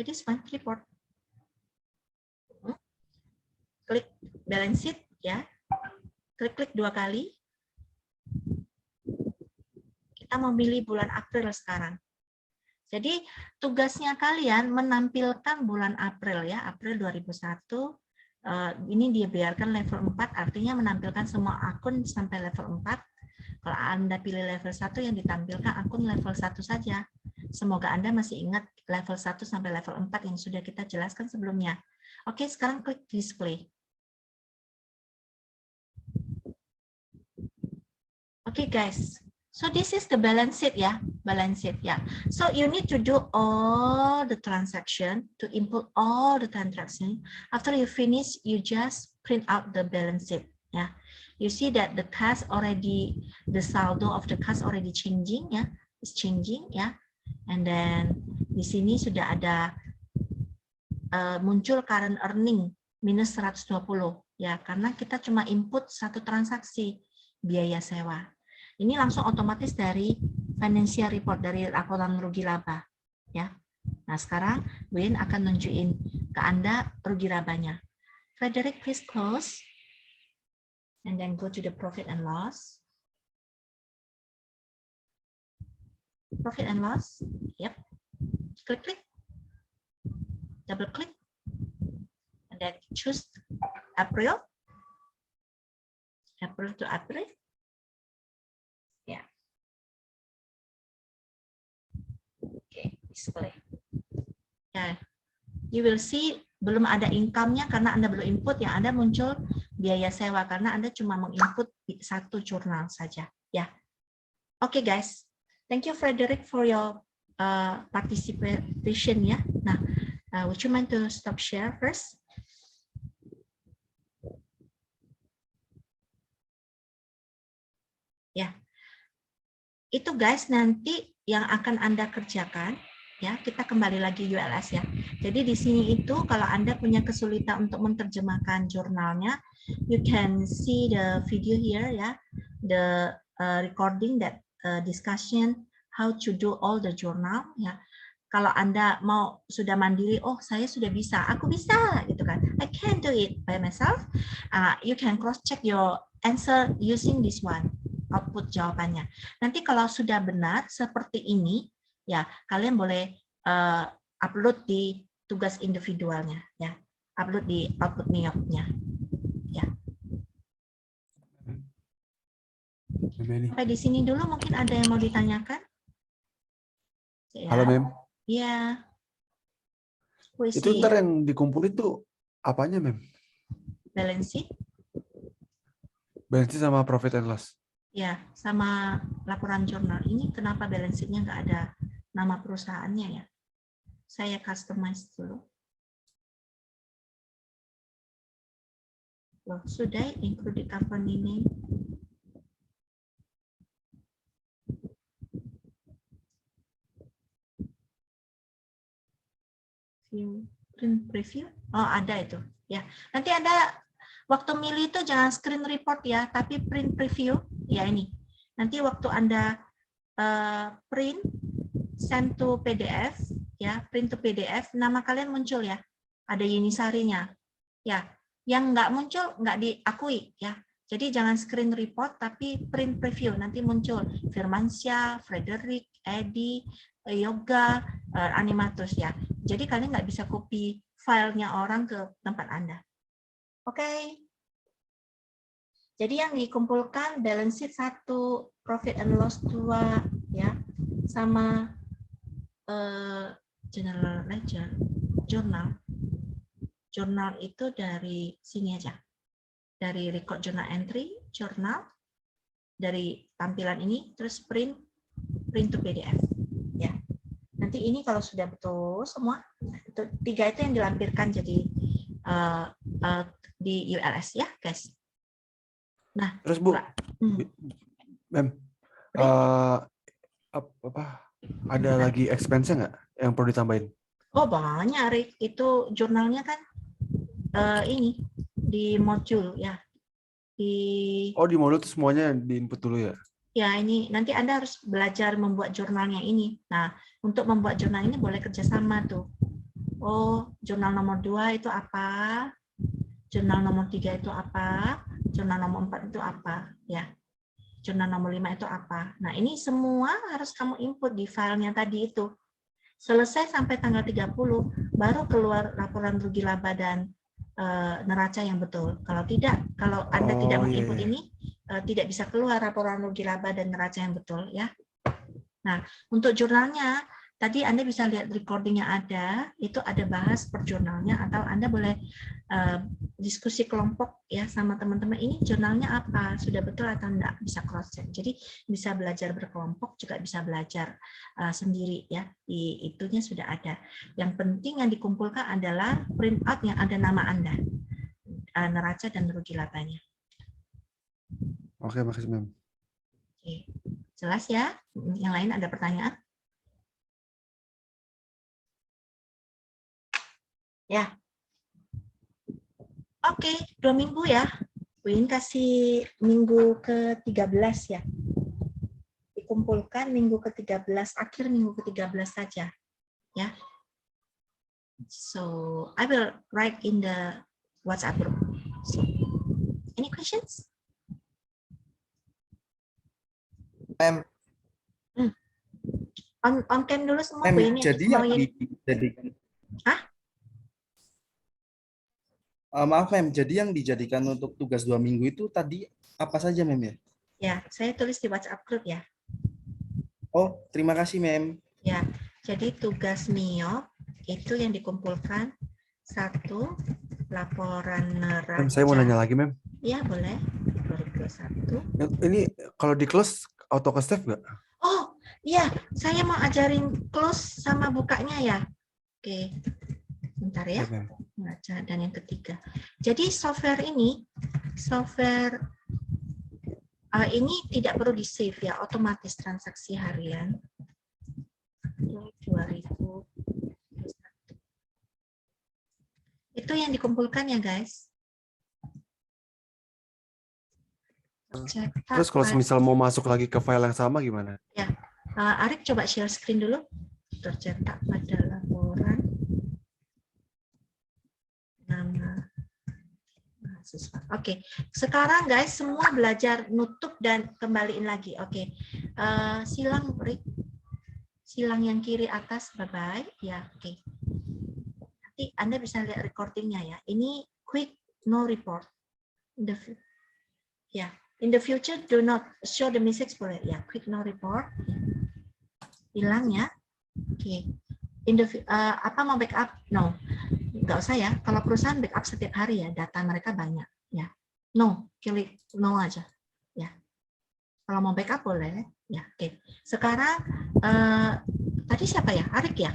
It is fine, report. Klik balance sheet ya. Klik 2 kali. Kita memilih bulan April sekarang. Jadi tugasnya kalian menampilkan bulan April ya, April 2001. Ini dia biarkan level 4, artinya menampilkan semua akun sampai level 4. Kalau Anda pilih level 1 yang ditampilkan akun level 1 saja. Semoga Anda masih ingat level 1 sampai level 4 yang sudah kita jelaskan sebelumnya. Oke, sekarang klik display. Oke, guys. So this is the balance sheet ya, balance sheet ya. So you need to do all the transaction, to input all the transaction. After you finish, you just print out the balance sheet ya. You see that the cash already, the saldo of the cash already changing ya, is changing ya. And then di sini sudah ada muncul current earning minus 120 ya, karena kita cuma input satu transaksi biaya sewa. Ini langsung otomatis dari financial report, dari laporan rugi laba ya. Nah, sekarang Win akan nunjukin ke Anda rugi labanya. Frederick, please close and then go to the profit and loss. Profit and loss. Yep. Klik. Double click. And then choose April. April to April. Yeah. Okay, display. Yeah. You will see belum ada income-nya karena Anda belum input, yang Anda muncul biaya sewa karena Anda cuma menginput satu jurnal saja. Ya. Okay, guys. Thank you, Frederick, for your participation. Ya. Nah, would you mind to stop share first? Ya. Itu guys nanti yang akan Anda kerjakan. Ya, kita kembali lagi ULS ya. Jadi di sini itu kalau Anda punya kesulitan untuk menerjemahkan jurnalnya, you can see the video here ya, the recording that discussion how to do all the journal ya. Kalau Anda mau sudah mandiri, oh saya sudah bisa, aku bisa gitu kan. I can do it by myself. You can cross check your answer using this one, output jawabannya. Nanti kalau sudah benar seperti ini, ya kalian boleh upload di tugas individualnya, ya upload di output NIOP-nya, ya. Sampai di sini dulu, mungkin ada yang mau ditanyakan? Ya. Halo Mem. Ya. Itu ntar yang dikumpulin tuh apanya Mem? Balance sheet. Balance sheet sama profit and loss. Ya, sama laporan jurnal. Ini kenapa balance sheet-nya nggak ada nama perusahaannya ya? Saya customize dulu. Loh, sudah include the company name. View, print preview. Oh, ada itu. Ya, nanti ada waktu milih itu jangan screen report ya, tapi print preview. Ya ini. Nanti waktu Anda print, send to PDF, ya, print to PDF, nama kalian muncul ya. Ada Yunisarinya. Ya, yang nggak muncul nggak diakui ya. Jadi jangan screen report tapi print preview, nanti muncul Firmansyah, Frederick, Edi, Yoga, Animatus ya. Jadi kalian nggak bisa copy filenya orang ke tempat Anda. Oke. Jadi yang dikumpulkan balance sheet 1, profit and loss 2 ya, sama general ledger, jurnal. Jurnal itu dari sini aja. Dari record journal entry, jurnal, dari tampilan ini, terus print to PDF. Ya. Nanti ini kalau sudah betul semua, itu 3 itu yang dilampirkan jadi di ULS ya, guys. Nah, terus Bu, Mem, ada lagi expense-nya nggak yang perlu ditambahin? Oh banyak, Rick. Itu jurnalnya kan ini di modul ya. Di modul itu semuanya diinput dulu ya? Ya ini nanti Anda harus belajar membuat jurnalnya ini. Nah untuk membuat jurnal ini boleh kerjasama tuh. Oh jurnal nomor 2 itu apa? Jurnal nomor 3 itu apa? Jurnal nomor 4 itu apa? Ya. Jurnal nomor 5 itu apa? Nah ini semua harus kamu input di filenya tadi itu. Selesai sampai tanggal 30, baru keluar laporan rugi laba dan neraca yang betul. Kalau tidak, kalau Anda tidak menginput ini, tidak bisa keluar laporan rugi laba dan neraca yang betul ya. Nah, untuk jurnalnya, tadi Anda bisa lihat recordingnya ada, itu ada bahas per jurnalnya, atau Anda boleh diskusi kelompok ya sama teman-teman, ini jurnalnya apa, sudah betul atau enggak, bisa cross check. Jadi bisa belajar berkelompok, juga bisa belajar sendiri ya, di itunya sudah ada. Yang penting yang dikumpulkan adalah print out yang ada nama Anda, neraca dan rugi labanya. Oke, makasih Mem. Oke. Jelas ya? Yang lain ada pertanyaan? Ya. Oke, 2 minggu ya. Win kasih minggu ke-13 ya. Dikumpulkan minggu ke-13, akhir minggu ke-13 saja. Ya. So, I will write in the WhatsApp group. So, any questions? Mem. On cam dulu semua. Mem, jadi yang dijadikan. Hah? Maaf Mem, jadi yang dijadikan untuk tugas 2 minggu itu tadi apa saja Mem ya? Ya, saya tulis di WhatsApp group ya. Oh, terima kasih Mem. Ya, jadi tugas NIOP itu yang dikumpulkan 1, laporan neraca. Mem, saya mau nanya lagi Mem. Ya, boleh. 2021. Ini kalau di close auto ke save nggak? Oh, iya, saya mau ajarin close sama bukanya ya. Oke, bentar ya. Iya, Mem. Baca dan yang ketiga. Jadi software ini ini tidak perlu di save ya, otomatis transaksi harian. 2000. Itu yang dikumpulkan ya guys. Cetak Terus kalau file. misal mau masuk lagi ke file yang sama gimana? Arik coba share screen dulu. Tercetak pada laporan nama mahasiswa. Oke, sekarang guys semua belajar nutup dan kembaliin lagi. Oke, silang Rik, silang yang kiri atas, bye bye. Ya, oke. Nanti Anda bisa lihat recordingnya ya. Ini quick no report. In the future do not show the message boleh ya. Quick no report. Hilang ya. Oke. Apa mau backup? No. Nggak usah ya. Kalau perusahaan backup setiap hari ya, data mereka banyak ya. No, klik no aja ya. Kalau mau backup boleh ya. Oke. Sekarang tadi siapa ya? Arik ya?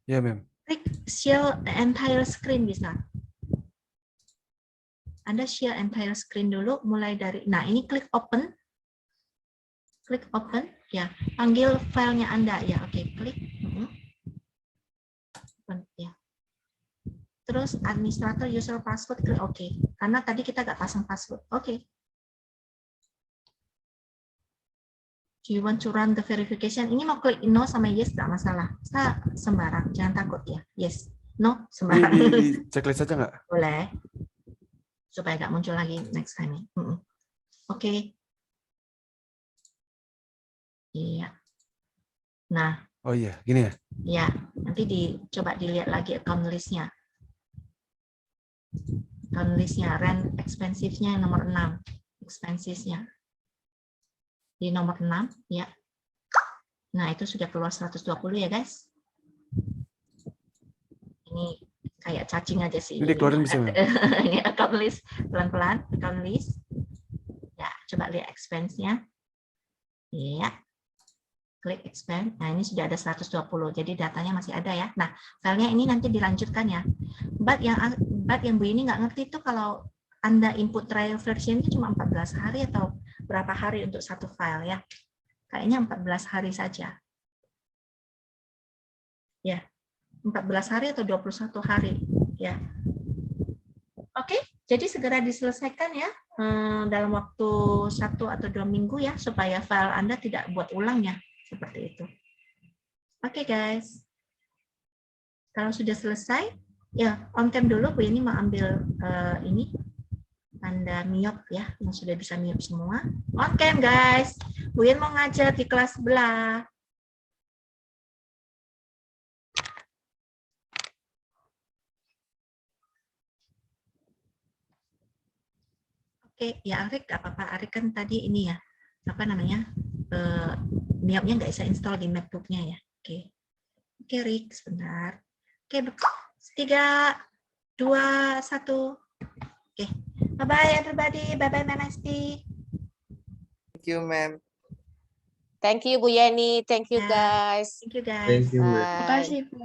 Ya, Mem. Klik share entire screen bisa. Anda share entire screen dulu, mulai dari, nah ini klik open ya, panggil filenya Anda ya, oke, klik, open, ya. Terus administrator user password, klik oke, karena tadi kita nggak pasang password, oke. Do you want to run the verification? Ini mau klik no sama yes nggak masalah, saya sembarang, jangan takut ya, yes, no sembarang. Di checklist aja nggak? Boleh. Supaya nggak muncul lagi next time. Oke. Iya. Nah. Oh iya, gini ya? Ya, nanti coba dilihat lagi account list-nya. Account list-nya, rent expensive-nya yang nomor 6. Expenses-nya. Di nomor 6, ya. Nah, itu sudah keluar 120 ya, guys. Ini kayak cacing aja sih. Ini dikeluarin bisa, Mem? Ini account list, pelan-pelan, account list. Ya, coba lihat expense-nya. Ya. Klik expense. Nah, ini sudah ada 120. Jadi datanya masih ada ya. Nah, filenya ini nanti dilanjutkan ya. But yang Bu ini nggak ngerti itu kalau Anda input trial version itu cuma 14 hari atau berapa hari untuk satu file ya. Kayaknya 14 hari saja. Ya. 14 hari atau 21 hari ya. Oke, jadi segera diselesaikan ya dalam waktu 1 atau 2 minggu ya supaya file Anda tidak buat ulang ya seperti itu. Oke guys. Kalau sudah selesai ya on cam dulu Bu ini mau ambil ini tanda mute ya yang sudah bisa mute semua. On cam guys. Bu Yin mau ngajar di kelas sebelah. Oke, ya Arik, nggak apa-apa. Arik kan tadi ini ya, apa namanya, mute-nya nggak bisa install di MacBook-nya ya. Oke, Rik, sebentar. Oke, 3, 2, 1. Oke, bye-bye everybody. Bye-bye, MSP. Thank you, ma'am. Thank you, Bu Yeni. Thank you, Ya. guys. Thank you, guys. Thank you, Mem. Bye. Makasih, Bu.